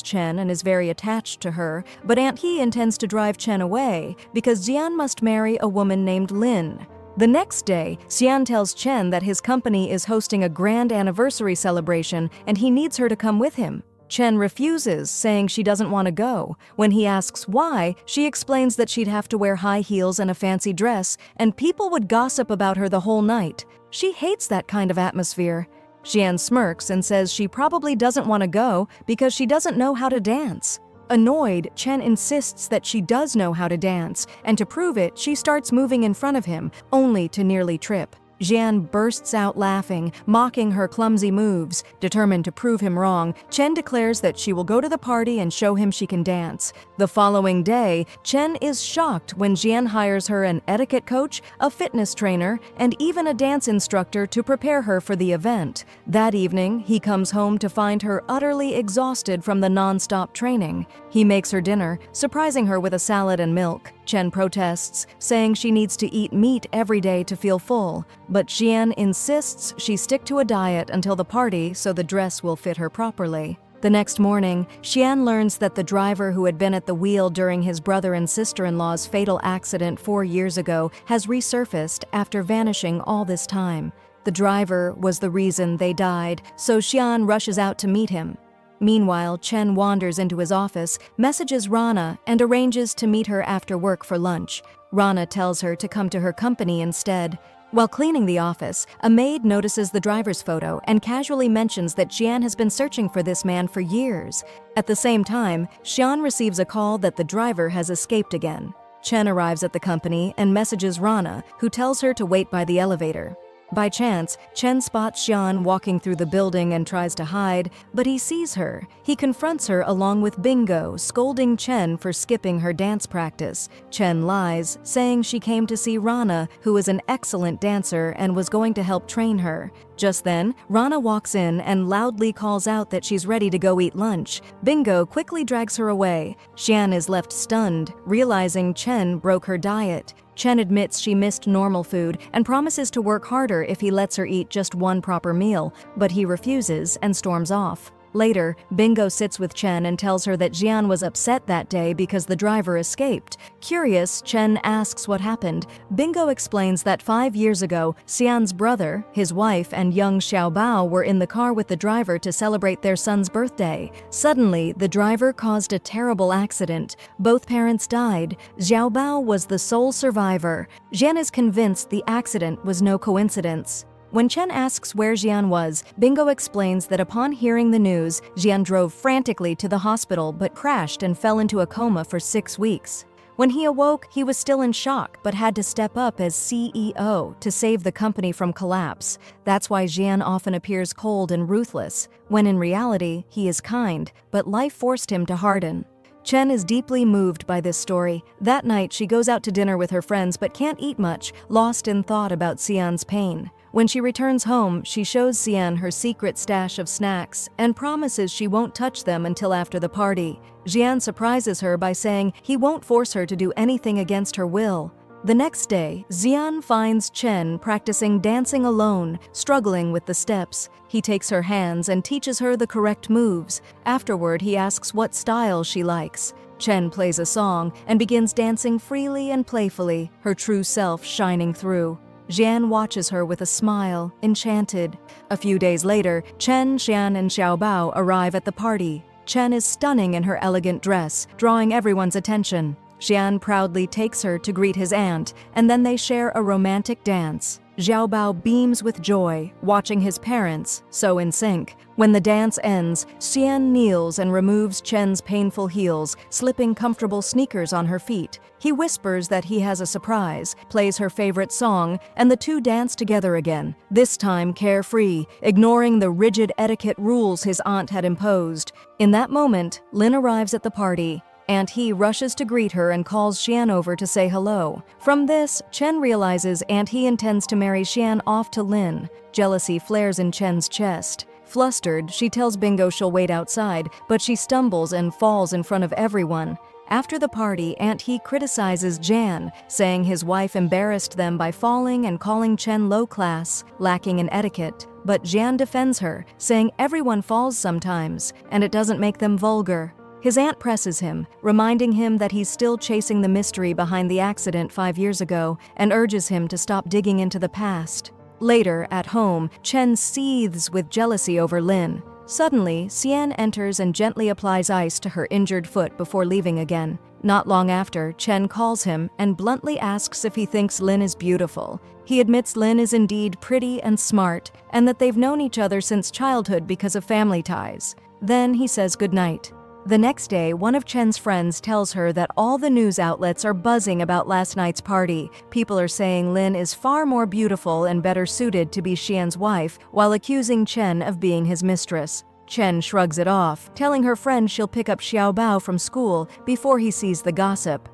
Chen and is very attached to her, but Aunt He intends to drive Chen away because Jian must marry a woman named Lin. The next day, Xian tells Chen that his company is hosting a grand anniversary celebration and he needs her to come with him. Chen refuses, saying she doesn't want to go. When he asks why, she explains that she'd have to wear high heels and a fancy dress, and people would gossip about her the whole night. She hates that kind of atmosphere. Xian smirks and says she probably doesn't want to go because she doesn't know how to dance. Annoyed, Chen insists that she does know how to dance, and to prove it, she starts moving in front of him, only to nearly trip. Jian bursts out laughing, mocking her clumsy moves. Determined to prove him wrong, Chen declares that she will go to the party and show him she can dance. The following day, Chen is shocked when Jian hires her an etiquette coach, a fitness trainer, and even a dance instructor to prepare her for the event. That evening, he comes home to find her utterly exhausted from the non-stop training. He makes her dinner, surprising her with a salad and milk. Chen protests, saying she needs to eat meat every day to feel full, but Jian insists she stick to a diet until the party so the dress will fit her properly. The next morning, Xian learns that the driver who had been at the wheel during his brother and sister-in-law's fatal accident 4 years ago has resurfaced after vanishing all this time. The driver was the reason they died, so Xian rushes out to meet him. Meanwhile, Chen wanders into his office, messages Rana, and arranges to meet her after work for lunch. Rana tells her to come to her company instead. While cleaning the office, a maid notices the driver's photo and casually mentions that Jian has been searching for this man for years. At the same time, Xian receives a call that the driver has escaped again. Chen arrives at the company and messages Rana, who tells her to wait by the elevator. By chance, Chen spots Xian walking through the building and tries to hide, but he sees her. He confronts her along with Bingo, scolding Chen for skipping her dance practice. Chen lies, saying she came to see Rana, who is an excellent dancer and was going to help train her. Just then, Rana walks in and loudly calls out that she's ready to go eat lunch. Bingo quickly drags her away. Xian is left stunned, realizing Chen broke her diet. Chen admits she missed normal food and promises to work harder if he lets her eat just one proper meal, but he refuses and storms off. Later, Bingo sits with Chen and tells her that Jian was upset that day because the driver escaped. Curious, Chen asks what happened. Bingo explains that 5 years ago, Xian's brother, his wife, and young Xiaobao were in the car with the driver to celebrate their son's birthday. Suddenly, the driver caused a terrible accident. Both parents died. Xiaobao was the sole survivor. Jian is convinced the accident was no coincidence. When Chen asks where Jian was, Bingo explains that upon hearing the news, Jian drove frantically to the hospital but crashed and fell into a coma for 6 weeks. When he awoke, he was still in shock but had to step up as CEO to save the company from collapse. That's why Jian often appears cold and ruthless, when in reality, he is kind, but life forced him to harden. Chen is deeply moved by this story. That night, she goes out to dinner with her friends but can't eat much, lost in thought about Xian's pain. When she returns home, she shows Xian her secret stash of snacks and promises she won't touch them until after the party. Jian surprises her by saying he won't force her to do anything against her will. The next day, Xian finds Chen practicing dancing alone, struggling with the steps. He takes her hands and teaches her the correct moves. Afterward, he asks what style she likes. Chen plays a song and begins dancing freely and playfully, her true self shining through. Jian watches her with a smile, enchanted. A few days later, Chen, Xian, and Xiaobao arrive at the party. Chen is stunning in her elegant dress, drawing everyone's attention. Xian proudly takes her to greet his aunt, and then they share a romantic dance. Xiaobao beams with joy, watching his parents, so in sync. When the dance ends, Xian kneels and removes Chen's painful heels, slipping comfortable sneakers on her feet. He whispers that he has a surprise, plays her favorite song, and the two dance together again, this time carefree, ignoring the rigid etiquette rules his aunt had imposed. In that moment, Lin arrives at the party. Aunt He rushes to greet her and calls Xian over to say hello. From this, Chen realizes Aunt He intends to marry Xian off to Lin. Jealousy flares in Chen's chest. Flustered, she tells Bingo she'll wait outside, but she stumbles and falls in front of everyone. After the party, Aunt He criticizes Jan, saying his wife embarrassed them by falling and calling Chen low class, lacking in etiquette. But Jan defends her, saying everyone falls sometimes, and it doesn't make them vulgar. His aunt presses him, reminding him that he's still chasing the mystery behind the accident 5 years ago, and urges him to stop digging into the past. Later, at home, Chen seethes with jealousy over Lin. Suddenly, Xian enters and gently applies ice to her injured foot before leaving again. Not long after, Chen calls him and bluntly asks if he thinks Lin is beautiful. He admits Lin is indeed pretty and smart, and that they've known each other since childhood because of family ties. Then he says goodnight. The next day, one of Chen's friends tells her that all the news outlets are buzzing about last night's party. People are saying Lin is far more beautiful and better suited to be Xian's wife, while accusing Chen of being his mistress. Chen shrugs it off, telling her friend she'll pick up Xiaobao from school before he sees the gossip.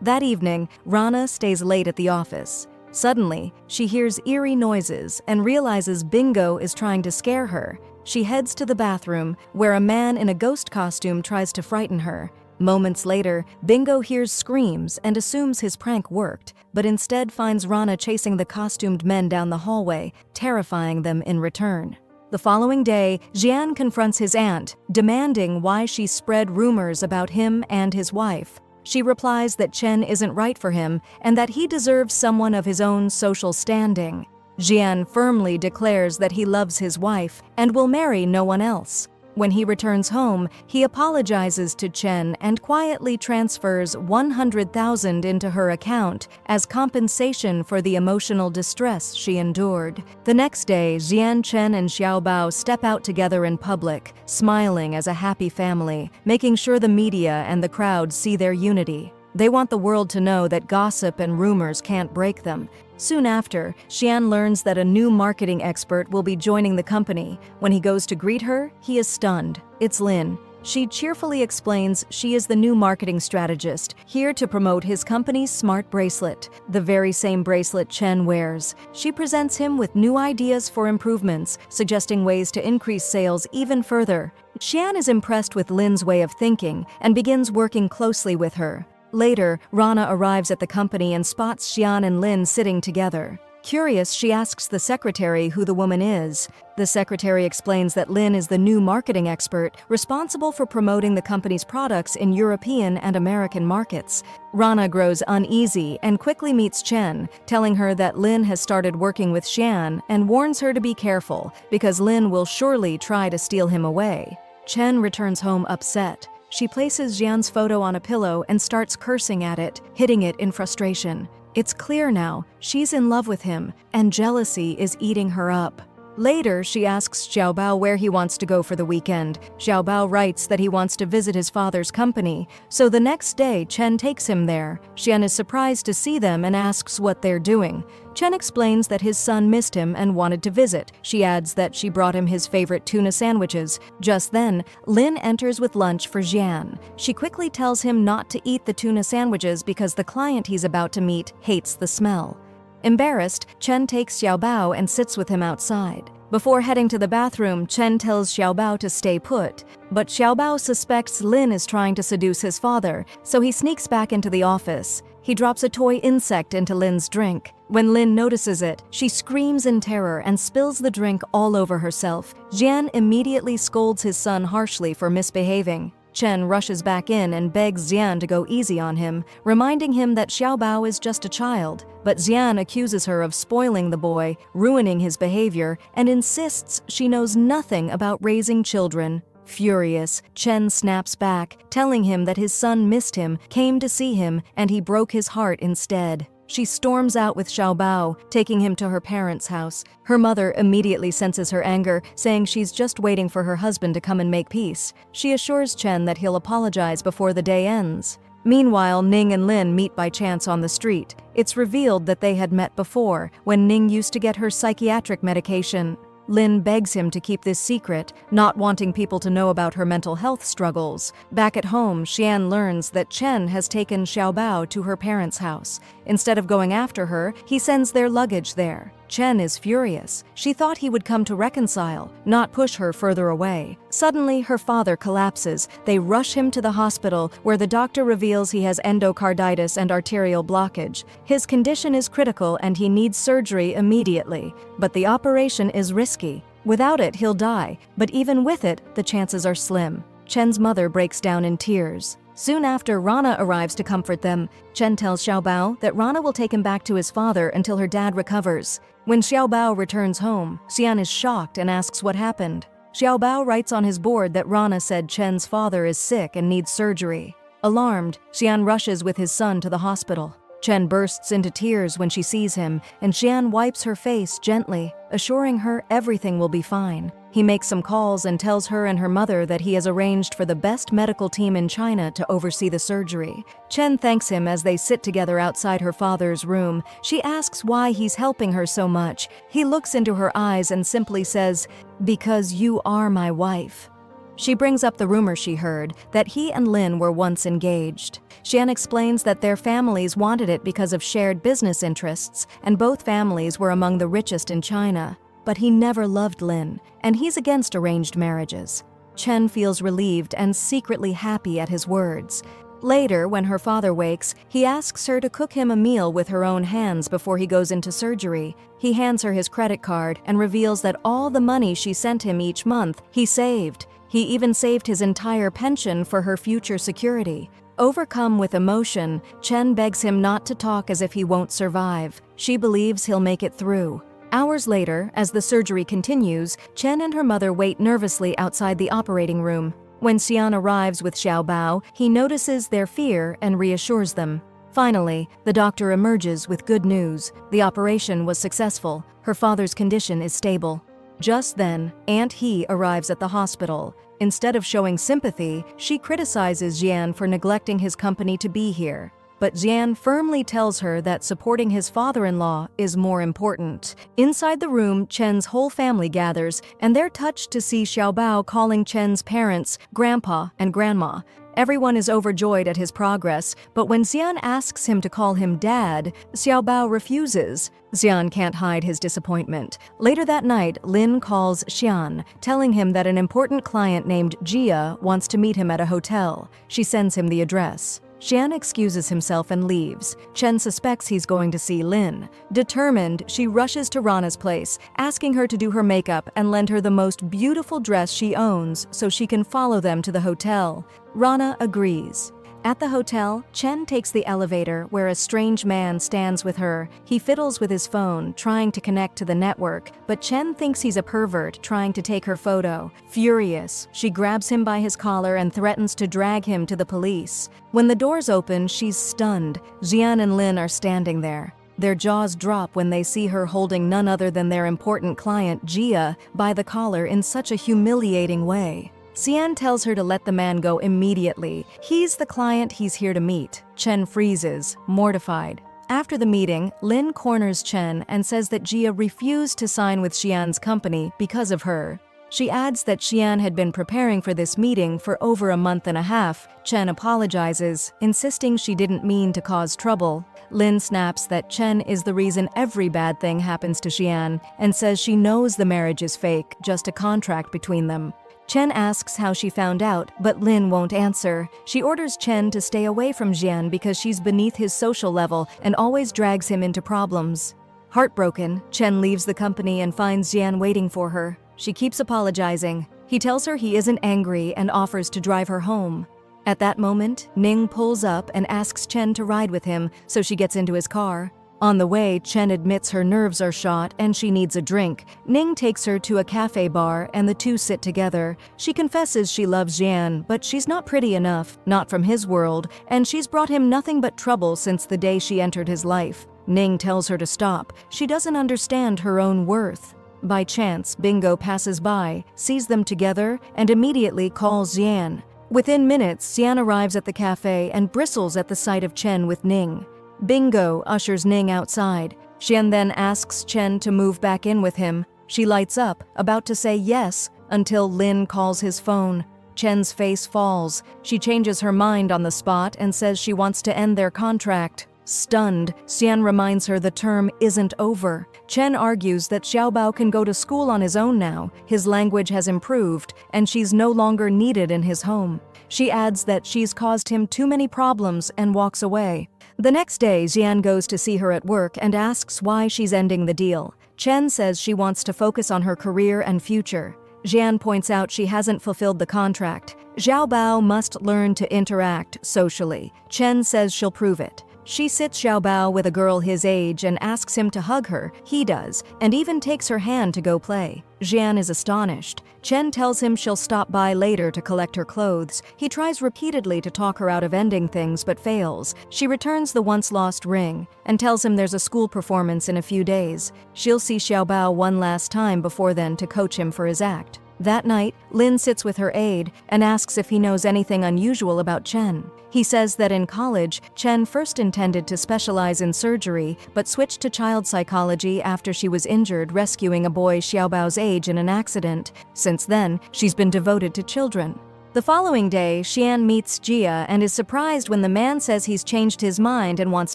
That evening, Rana stays late at the office. Suddenly, she hears eerie noises and realizes Bingo is trying to scare her. She heads to the bathroom, where a man in a ghost costume tries to frighten her. Moments later, Bingo hears screams and assumes his prank worked, but instead finds Rana chasing the costumed men down the hallway, terrifying them in return. The following day, Jian confronts his aunt, demanding why she spread rumors about him and his wife. She replies that Chen isn't right for him and that he deserves someone of his own social standing. Jian firmly declares that he loves his wife and will marry no one else. When he returns home, he apologizes to Chen and quietly transfers 100,000 into her account as compensation for the emotional distress she endured. The next day, Jian, Chen, and Xiaobao step out together in public, smiling as a happy family, making sure the media and the crowd see their unity. They want the world to know that gossip and rumors can't break them. Soon after, Xian learns that a new marketing expert will be joining the company. When he goes to greet her, he is stunned. It's Lin. She cheerfully explains she is the new marketing strategist, here to promote his company's smart bracelet, the very same bracelet Chen wears. She presents him with new ideas for improvements, suggesting ways to increase sales even further. Xian is impressed with Lin's way of thinking and begins working closely with her. Later, Rana arrives at the company and spots Xian and Lin sitting together. Curious, she asks the secretary who the woman is. The secretary explains that Lin is the new marketing expert responsible for promoting the company's products in European and American markets. Rana grows uneasy and quickly meets Chen, telling her that Lin has started working with Xian and warns her to be careful because Lin will surely try to steal him away. Chen returns home upset. She places Jian's photo on a pillow and starts cursing at it, hitting it in frustration. It's clear now, she's in love with him, and jealousy is eating her up. Later, she asks Xiaobao where he wants to go for the weekend. Xiaobao writes that he wants to visit his father's company, so the next day Chen takes him there. Xian is surprised to see them and asks what they're doing. Chen explains that his son missed him and wanted to visit. She adds that she brought him his favorite tuna sandwiches. Just then, Lin enters with lunch for Jian. She quickly tells him not to eat the tuna sandwiches because the client he's about to meet hates the smell. Embarrassed, Chen takes Xiaobao and sits with him outside. Before heading to the bathroom, Chen tells Xiaobao to stay put, but Xiaobao suspects Lin is trying to seduce his father, so he sneaks back into the office. He drops a toy insect into Lin's drink. When Lin notices it, she screams in terror and spills the drink all over herself. Jian immediately scolds his son harshly for misbehaving. Chen rushes back in and begs Xian to go easy on him, reminding him that Xiaobao is just a child. But Xian accuses her of spoiling the boy, ruining his behavior, and insists she knows nothing about raising children. Furious, Chen snaps back, telling him that his son missed him, came to see him, and he broke his heart instead. She storms out with Xiaobao, taking him to her parents' house. Her mother immediately senses her anger, saying she's just waiting for her husband to come and make peace. She assures Chen that he'll apologize before the day ends. Meanwhile, Ning and Lin meet by chance on the street. It's revealed that they had met before, when Ning used to get her psychiatric medication. Lin begs him to keep this secret, not wanting people to know about her mental health struggles. Back at home, Xian learns that Chen has taken Xiaobao to her parents' house. Instead of going after her, he sends their luggage there. Chen is furious. She thought he would come to reconcile, not push her further away. Suddenly, her father collapses. They rush him to the hospital, where the doctor reveals he has endocarditis and arterial blockage. His condition is critical and he needs surgery immediately. But the operation is risky. Without it, he'll die. But even with it, the chances are slim. Chen's mother breaks down in tears. Soon after, Rana arrives to comfort them. Chen tells Xiaobao that Rana will take him back to his father until her dad recovers. When Xiaobao returns home, Xian is shocked and asks what happened. Xiaobao writes on his board that Rana said Chen's father is sick and needs surgery. Alarmed, Xian rushes with his son to the hospital. Chen bursts into tears when she sees him, and Xian wipes her face gently, assuring her everything will be fine. He makes some calls and tells her and her mother that he has arranged for the best medical team in China to oversee the surgery. Chen thanks him as they sit together outside her father's room. She asks why he's helping her so much. He looks into her eyes and simply says, "Because you are my wife." She brings up the rumor she heard, that he and Lin were once engaged. Xian explains that their families wanted it because of shared business interests, and both families were among the richest in China. But he never loved Lin, and he's against arranged marriages. Chen feels relieved and secretly happy at his words. Later, when her father wakes, he asks her to cook him a meal with her own hands before he goes into surgery. He hands her his credit card and reveals that all the money she sent him each month, he saved. He even saved his entire pension for her future security. Overcome with emotion, Chen begs him not to talk as if he won't survive. She believes he'll make it through. Hours later, as the surgery continues, Chen and her mother wait nervously outside the operating room. When Xian arrives with Xiaobao, he notices their fear and reassures them. Finally, the doctor emerges with good news. The operation was successful. Her father's condition is stable. Just then, Aunt He arrives at the hospital. Instead of showing sympathy, she criticizes Xian for neglecting his company to be here. But Xian firmly tells her that supporting his father-in-law is more important. Inside the room, Chen's whole family gathers, and they're touched to see Xiaobao calling Chen's parents Grandpa and Grandma. Everyone is overjoyed at his progress, but when Xian asks him to call him Dad, Xiaobao refuses. Xian can't hide his disappointment. Later that night, Lin calls Xian, telling him that an important client named Jia wants to meet him at a hotel. She sends him the address. Xian excuses himself and leaves. Chen suspects he's going to see Lin. Determined, she rushes to Rana's place, asking her to do her makeup and lend her the most beautiful dress she owns so she can follow them to the hotel. Rana agrees. At the hotel, Chen takes the elevator where a strange man stands with her. He fiddles with his phone, trying to connect to the network, but Chen thinks he's a pervert trying to take her photo. Furious, she grabs him by his collar and threatens to drag him to the police. When the doors open, she's stunned. Xian and Lin are standing there. Their jaws drop when they see her holding none other than their important client, Jia, by the collar in such a humiliating way. Xian tells her to let the man go immediately. He's the client he's here to meet. Chen freezes, mortified. After the meeting, Lin corners Chen and says that Jia refused to sign with Xian's company because of her. She adds that Xian had been preparing for this meeting for over a month and a half. Chen apologizes, insisting she didn't mean to cause trouble. Lin snaps that Chen is the reason every bad thing happens to Xian and says she knows the marriage is fake, just a contract between them. Chen asks how she found out, but Lin won't answer. She orders Chen to stay away from Xian because she's beneath his social level and always drags him into problems. Heartbroken, Chen leaves the company and finds Xian waiting for her. She keeps apologizing. He tells her he isn't angry and offers to drive her home. At that moment, Ning pulls up and asks Chen to ride with him, so she gets into his car. On the way, Chen admits her nerves are shot and she needs a drink. Ning takes her to a cafe bar and the two sit together. She confesses she loves Jian, but she's not pretty enough, not from his world, and she's brought him nothing but trouble since the day she entered his life. Ning tells her to stop. She doesn't understand her own worth. By chance, Bingo passes by, sees them together, and immediately calls Jian. Within minutes, Jian arrives at the cafe and bristles at the sight of Chen with Ning. Bingo ushers Ning outside. Jian then asks Chen to move back in with him. She lights up, about to say yes, until Lin calls his phone. Chen's face falls. She changes her mind on the spot and says she wants to end their contract. Stunned, Xian reminds her the term isn't over. Chen argues that Xiaobao can go to school on his own now, his language has improved, and she's no longer needed in his home. She adds that she's caused him too many problems and walks away. The next day, Xian goes to see her at work and asks why she's ending the deal. Chen says she wants to focus on her career and future. Jian points out she hasn't fulfilled the contract. Xiaobao must learn to interact socially. Chen says she'll prove it. She sits Xiaobao with a girl his age and asks him to hug her. He does, and even takes her hand to go play. Jian is astonished. Chen tells him she'll stop by later to collect her clothes. He tries repeatedly to talk her out of ending things but fails. She returns the once-lost ring and tells him there's a school performance in a few days. She'll see Xiaobao one last time before then to coach him for his act. That night, Lin sits with her aide and asks if he knows anything unusual about Chen. He says that in college, Chen first intended to specialize in surgery, but switched to child psychology after she was injured rescuing a boy Xiaobao's age in an accident. Since then, she's been devoted to children. The following day, Xian meets Jia and is surprised when the man says he's changed his mind and wants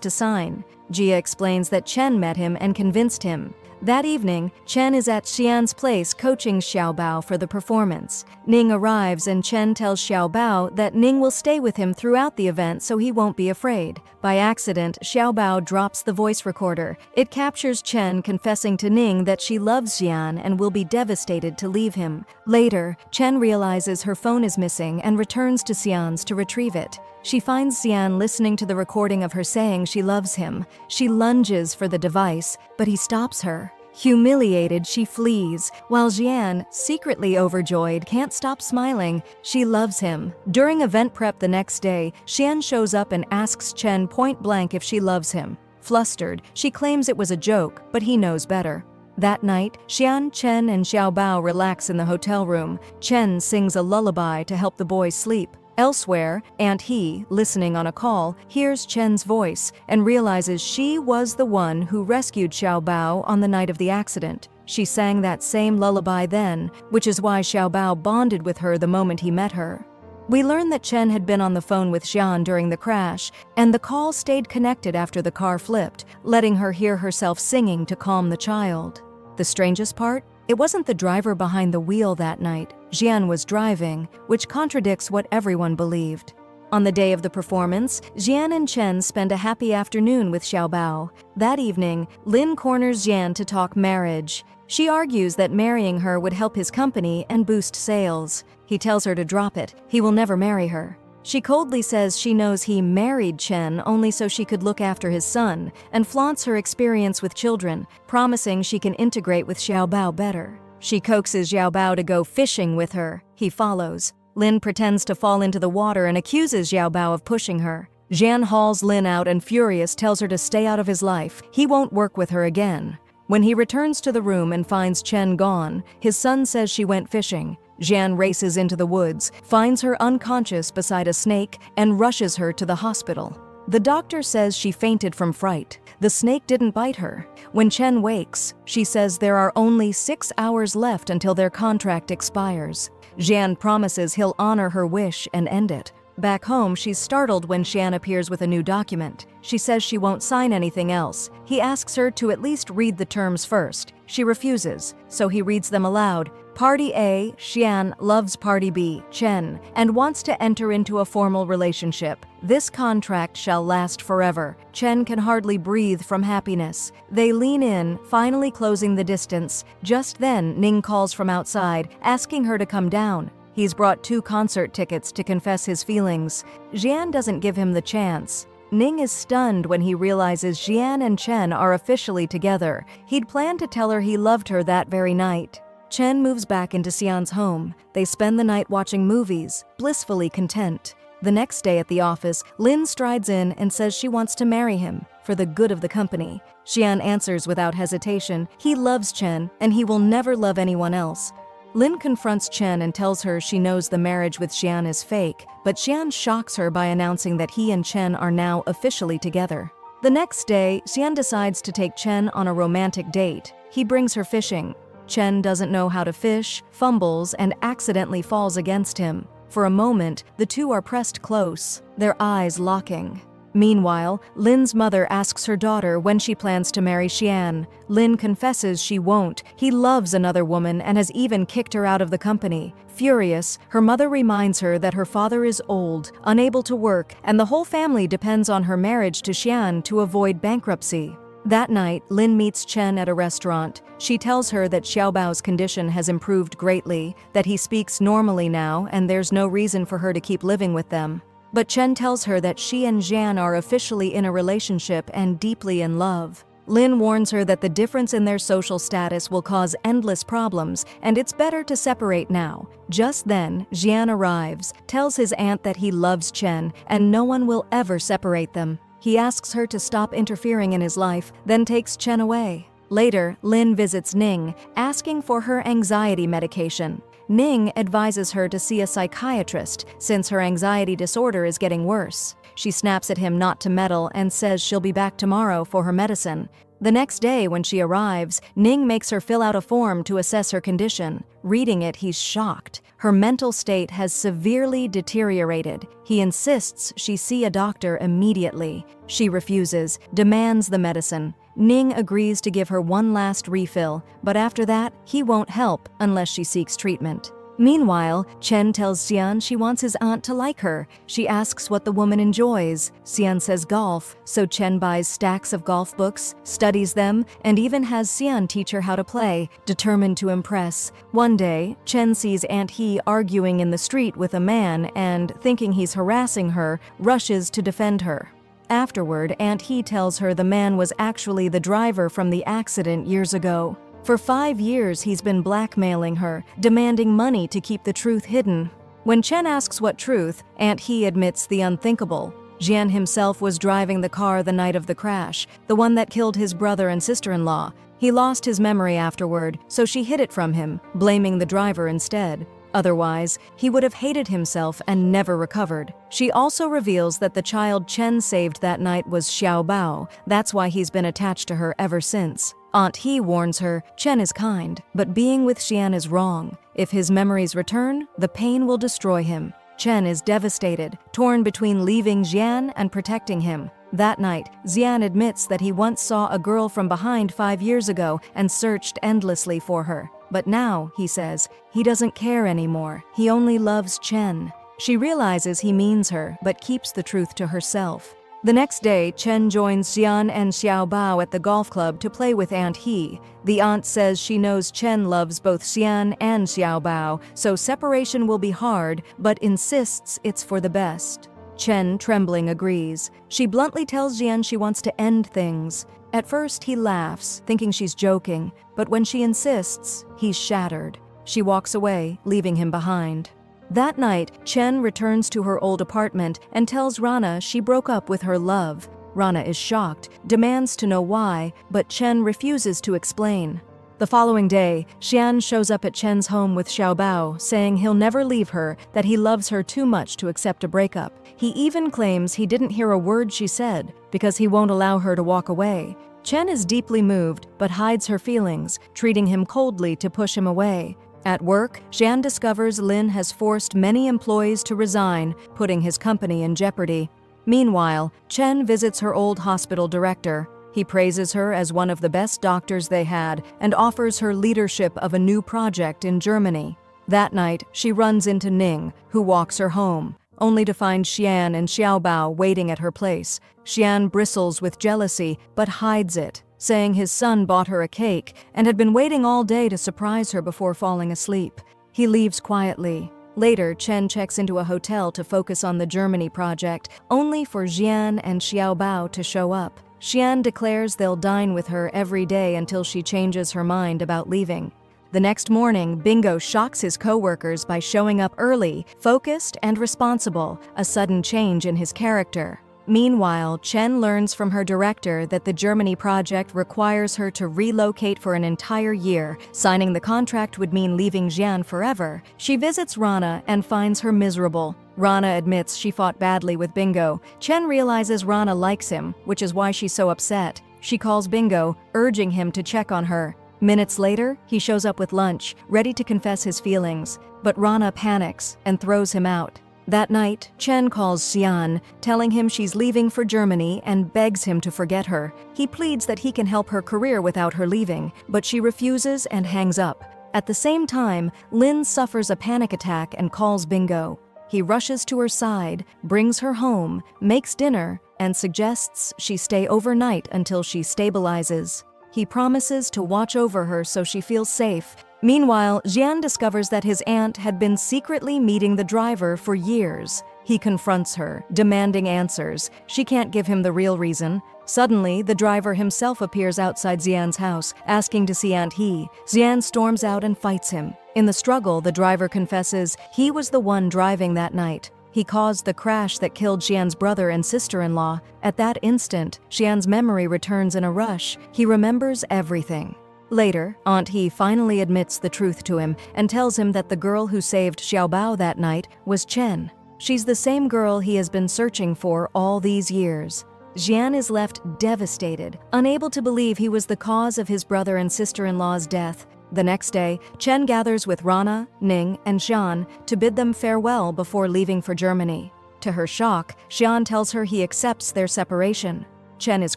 to sign. Jia explains that Chen met him and convinced him. That evening, Chen is at Xian's place coaching Xiaobao for the performance. Ning arrives and Chen tells Xiaobao that Ning will stay with him throughout the event so he won't be afraid. By accident, Xiaobao drops the voice recorder. It captures Chen confessing to Ning that she loves Xian and will be devastated to leave him. Later, Chen realizes her phone is missing and returns to Xian's to retrieve it. She finds Xian listening to the recording of her saying she loves him. She lunges for the device, but he stops her. Humiliated, she flees, while Xian, secretly overjoyed, can't stop smiling. She loves him. During event prep the next day, Xian shows up and asks Chen point blank if she loves him. Flustered, she claims it was a joke, but he knows better. That night, Xian, Chen, and Xiaobao relax in the hotel room. Chen sings a lullaby to help the boys sleep. Elsewhere, Aunt He, listening on a call, hears Chen's voice and realizes she was the one who rescued Xiaobao on the night of the accident. She sang that same lullaby then, which is why Xiaobao bonded with her the moment he met her. We learn that Chen had been on the phone with Xian during the crash, and the call stayed connected after the car flipped, letting her hear herself singing to calm the child. The strangest part? It wasn't the driver behind the wheel that night. Jian was driving, which contradicts what everyone believed. On the day of the performance, Jian and Chen spend a happy afternoon with Xiaobao. That evening, Lin corners Jian to talk marriage. She argues that marrying her would help his company and boost sales. He tells her to drop it. He will never marry her. She coldly says she knows he married Chen only so she could look after his son, and flaunts her experience with children, promising she can integrate with Xiaobao better. She coaxes Xiaobao to go fishing with her. He follows. Lin pretends to fall into the water and accuses Xiaobao of pushing her. Jian hauls Lin out and furious tells her to stay out of his life. He won't work with her again. When he returns to the room and finds Chen gone, his son says she went fishing. Jian races into the woods, finds her unconscious beside a snake, and rushes her to the hospital. The doctor says she fainted from fright. The snake didn't bite her. When Chen wakes, she says there are only 6 hours left until their contract expires. Jian promises he'll honor her wish and end it. Back home, she's startled when Xian appears with a new document. She says she won't sign anything else. He asks her to at least read the terms first. She refuses, so he reads them aloud. Party A, Xian, loves Party B, Chen, and wants to enter into a formal relationship. This contract shall last forever. Chen can hardly breathe from happiness. They lean in, finally closing the distance. Just then, Ning calls from outside, asking her to come down. He's brought 2 concert tickets to confess his feelings. Xian doesn't give him the chance. Ning is stunned when he realizes Xian and Chen are officially together. He'd planned to tell her he loved her that very night. Chen moves back into Xian's home. They spend the night watching movies, blissfully content. The next day at the office, Lin strides in and says she wants to marry him for the good of the company. Xian answers without hesitation. He loves Chen, and he will never love anyone else. Lin confronts Chen and tells her she knows the marriage with Xian is fake, but Xian shocks her by announcing that he and Chen are now officially together. The next day, Xian decides to take Chen on a romantic date. He brings her fishing. Chen doesn't know how to fish, fumbles, and accidentally falls against him. For a moment, the two are pressed close, their eyes locking. Meanwhile, Lin's mother asks her daughter when she plans to marry Xian. Lin confesses she won't. He loves another woman and has even kicked her out of the company. Furious, her mother reminds her that her father is old, unable to work, and the whole family depends on her marriage to Xian to avoid bankruptcy. That night, Lin meets Chen at a restaurant. She tells her that Xiaobao's condition has improved greatly, that he speaks normally now, and there's no reason for her to keep living with them. But Chen tells her that she and Xian are officially in a relationship and deeply in love. Lin warns her that the difference in their social status will cause endless problems, and it's better to separate now. Just then, Xian arrives, tells his aunt that he loves Chen, and no one will ever separate them. He asks her to stop interfering in his life, then takes Chen away. Later, Lin visits Ning, asking for her anxiety medication. Ning advises her to see a psychiatrist since her anxiety disorder is getting worse. She snaps at him not to meddle and says she'll be back tomorrow for her medicine. The next day, when she arrives, Ning makes her fill out a form to assess her condition. Reading it, he's shocked. Her mental state has severely deteriorated. He insists she see a doctor immediately. She refuses, demands the medicine. Ning agrees to give her one last refill, but after that, he won't help unless she seeks treatment. Meanwhile, Chen tells Xian she wants his aunt to like her. She asks what the woman enjoys. Xian says golf, so Chen buys stacks of golf books, studies them, and even has Xian teach her how to play, determined to impress. One day, Chen sees Aunt He arguing in the street with a man and, thinking he's harassing her, rushes to defend her. Afterward, Aunt He tells her the man was actually the driver from the accident years ago. For 5 years, he's been blackmailing her, demanding money to keep the truth hidden. When Chen asks what truth, Aunt He admits the unthinkable. Jian himself was driving the car the night of the crash, the one that killed his brother and sister-in-law. He lost his memory afterward, so she hid it from him, blaming the driver instead. Otherwise, he would have hated himself and never recovered. She also reveals that the child Chen saved that night was Xiaobao. That's why he's been attached to her ever since. Aunt He warns her, Chen is kind, but being with Xian is wrong. If his memories return, the pain will destroy him. Chen is devastated, torn between leaving Xian and protecting him. That night, Xian admits that he once saw a girl from behind 5 years ago and searched endlessly for her. But now, he says, he doesn't care anymore. He only loves Chen. She realizes he means her, but keeps the truth to herself. The next day, Chen joins Xian and Xiaobao at the golf club to play with Aunt He. The aunt says she knows Chen loves both Xian and Xiaobao, so separation will be hard, but insists it's for the best. Chen, trembling, agrees. She bluntly tells Xian she wants to end things. At first, he laughs, thinking she's joking, but when she insists, he's shattered. She walks away, leaving him behind. That night, Chen returns to her old apartment and tells Rana she broke up with her love. Rana is shocked, demands to know why, but Chen refuses to explain. The following day, Xian shows up at Chen's home with Xiaobao, saying he'll never leave her, that he loves her too much to accept a breakup. He even claims he didn't hear a word she said, because he won't allow her to walk away. Chen is deeply moved, but hides her feelings, treating him coldly to push him away. At work, Jian discovers Lin has forced many employees to resign, putting his company in jeopardy. Meanwhile, Chen visits her old hospital director. He praises her as one of the best doctors they had and offers her leadership of a new project in Germany. That night, she runs into Ning, who walks her home, only to find Xian and Xiaobao waiting at her place. Xian bristles with jealousy, but hides it, saying his son bought her a cake and had been waiting all day to surprise her before falling asleep. He leaves quietly. Later, Chen checks into a hotel to focus on the Germany project, only for Xian and Xiaobao to show up. Xian declares they'll dine with her every day until she changes her mind about leaving. The next morning, Bingo shocks his co-workers by showing up early, focused and responsible, a sudden change in his character. Meanwhile, Chen learns from her director that the Germany project requires her to relocate for an entire year. Signing the contract would mean leaving Jian forever. She visits Rana and finds her miserable. Rana admits she fought badly with Bingo. Chen realizes Rana likes him, which is why she's so upset. She calls Bingo, urging him to check on her. Minutes later, he shows up with lunch, ready to confess his feelings. But Rana panics and throws him out. That night, Chen calls Xian, telling him she's leaving for Germany and begs him to forget her. He pleads that he can help her career without her leaving, but she refuses and hangs up. At the same time, Lin suffers a panic attack and calls Bingo. He rushes to her side, brings her home, makes dinner, and suggests she stay overnight until she stabilizes. He promises to watch over her so she feels safe. Meanwhile, Jian discovers that his aunt had been secretly meeting the driver for years. He confronts her, demanding answers. She can't give him the real reason. Suddenly, the driver himself appears outside Xian's house, asking to see Aunt He. Xian storms out and fights him. In the struggle, the driver confesses he was the one driving that night. He caused the crash that killed Xian's brother and sister-in-law. At that instant, Xian's memory returns in a rush. He remembers everything. Later, Aunt He finally admits the truth to him and tells him that the girl who saved Xiaobao that night was Chen. She's the same girl he has been searching for all these years. Jian is left devastated, unable to believe he was the cause of his brother and sister-in-law's death. The next day, Chen gathers with Rana, Ning, and Xian to bid them farewell before leaving for Germany. To her shock, Xian tells her he accepts their separation. Chen is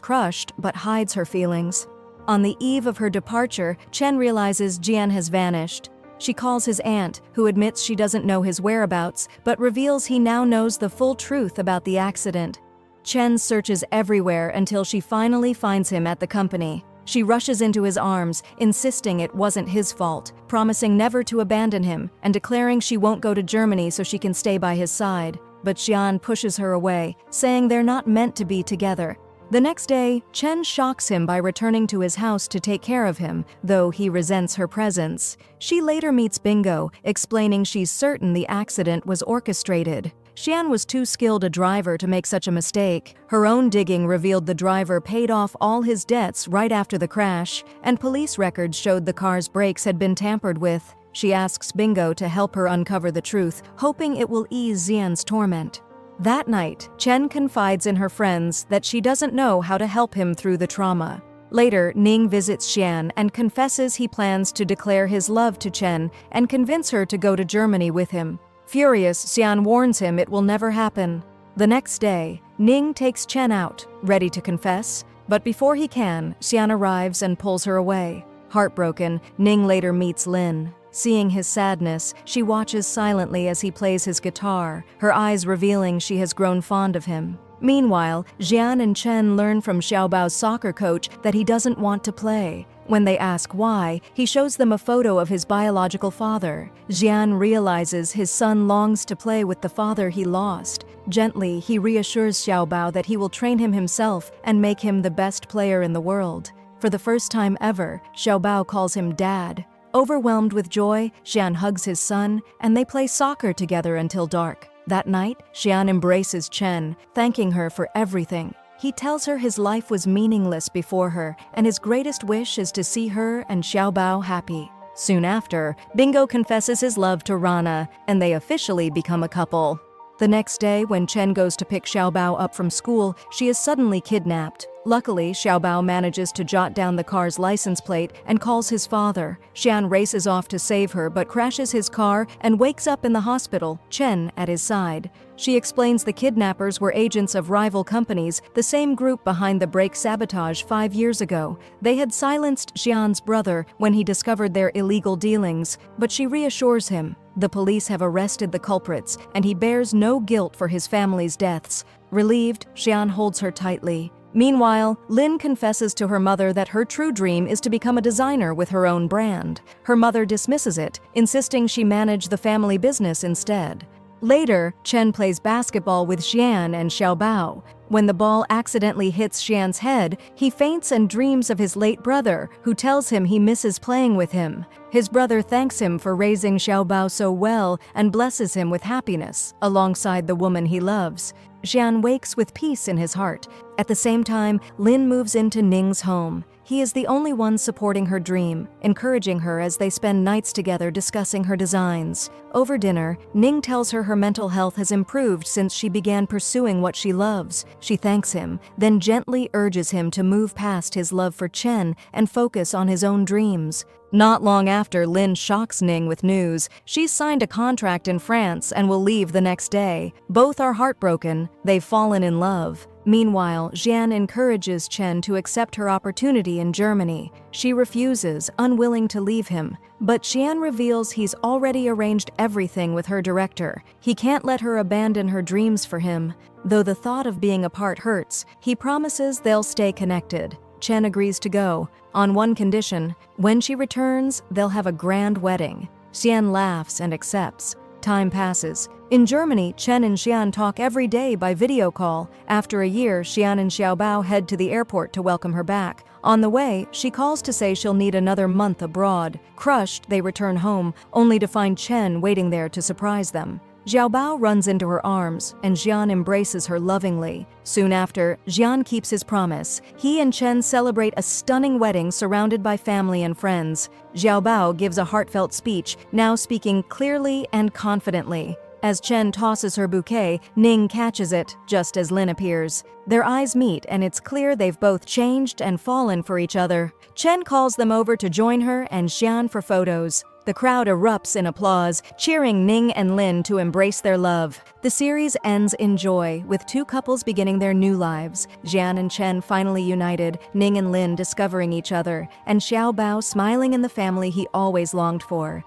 crushed, but hides her feelings. On the eve of her departure, Chen realizes Jian has vanished. She calls his aunt, who admits she doesn't know his whereabouts, but reveals he now knows the full truth about the accident. Chen searches everywhere until she finally finds him at the company. She rushes into his arms, insisting it wasn't his fault, promising never to abandon him, and declaring she won't go to Germany so she can stay by his side. But Xian pushes her away, saying they're not meant to be together. The next day, Chen shocks him by returning to his house to take care of him, though he resents her presence. She later meets Bingo, explaining she's certain the accident was orchestrated. Xian was too skilled a driver to make such a mistake. Her own digging revealed the driver paid off all his debts right after the crash, and police records showed the car's brakes had been tampered with. She asks Bingo to help her uncover the truth, hoping it will ease Xian's torment. That night, Chen confides in her friends that she doesn't know how to help him through the trauma. Later, Ning visits Xian and confesses he plans to declare his love to Chen and convince her to go to Germany with him. Furious, Xian warns him it will never happen. The next day, Ning takes Chen out, ready to confess, but before he can, Xian arrives and pulls her away. Heartbroken, Ning later meets Lin. Seeing his sadness, she watches silently as he plays his guitar, her eyes revealing she has grown fond of him. Meanwhile, Jian and Chen learn from Xiaobao's soccer coach that he doesn't want to play. When they ask why, he shows them a photo of his biological father. Jian realizes his son longs to play with the father he lost. Gently, he reassures Xiaobao that he will train him himself and make him the best player in the world. For the first time ever, Xiaobao calls him Dad. Overwhelmed with joy, Xian hugs his son, and they play soccer together until dark. That night, Xian embraces Chen, thanking her for everything. He tells her his life was meaningless before her, and his greatest wish is to see her and Xiaobao happy. Soon after, Bingo confesses his love to Rana, and they officially become a couple. The next day, when Chen goes to pick Xiaobao up from school, she is suddenly kidnapped. Luckily, Xiaobao manages to jot down the car's license plate and calls his father. Xian races off to save her but crashes his car and wakes up in the hospital, Chen at his side. She explains the kidnappers were agents of rival companies, the same group behind the brake sabotage 5 years ago. They had silenced Xian's brother when he discovered their illegal dealings, but she reassures him. The police have arrested the culprits, and he bears no guilt for his family's deaths. Relieved, Xian holds her tightly. Meanwhile, Lin confesses to her mother that her true dream is to become a designer with her own brand. Her mother dismisses it, insisting she manage the family business instead. Later, Chen plays basketball with Xian and Xiaobao. When the ball accidentally hits Xian's head, he faints and dreams of his late brother, who tells him he misses playing with him. His brother thanks him for raising Xiaobao so well and blesses him with happiness, alongside the woman he loves. Xian wakes with peace in his heart. At the same time, Lin moves into Ning's home. He is the only one supporting her dream, encouraging her as they spend nights together discussing her designs. Over dinner, Ning tells her her mental health has improved since she began pursuing what she loves. She thanks him, then gently urges him to move past his love for Chen and focus on his own dreams. Not long after, Lin shocks Ning with news. She's signed a contract in France and will leave the next day. Both are heartbroken. They've fallen in love. Meanwhile, Xian encourages Chen to accept her opportunity in Germany. She refuses, unwilling to leave him. But Xian reveals he's already arranged everything with her director. He can't let her abandon her dreams for him. Though the thought of being apart hurts, he promises they'll stay connected. Chen agrees to go, on one condition: when she returns, they'll have a grand wedding. Xian laughs and accepts. Time passes. In Germany, Chen and Xian talk every day by video call. After a year, Xian and Xiaobao head to the airport to welcome her back. On the way, she calls to say she'll need another month abroad. Crushed, they return home, only to find Chen waiting there to surprise them. Xiaobao runs into her arms, and Xian embraces her lovingly. Soon after, Xian keeps his promise. He and Chen celebrate a stunning wedding surrounded by family and friends. Xiaobao gives a heartfelt speech, now speaking clearly and confidently. As Chen tosses her bouquet, Ning catches it, just as Lin appears. Their eyes meet, and it's clear they've both changed and fallen for each other. Chen calls them over to join her and Xian for photos. The crowd erupts in applause, cheering Ning and Lin to embrace their love. The series ends in joy, with two couples beginning their new lives. Xian and Chen finally united, Ning and Lin discovering each other, and Xiaobao smiling in the family he always longed for.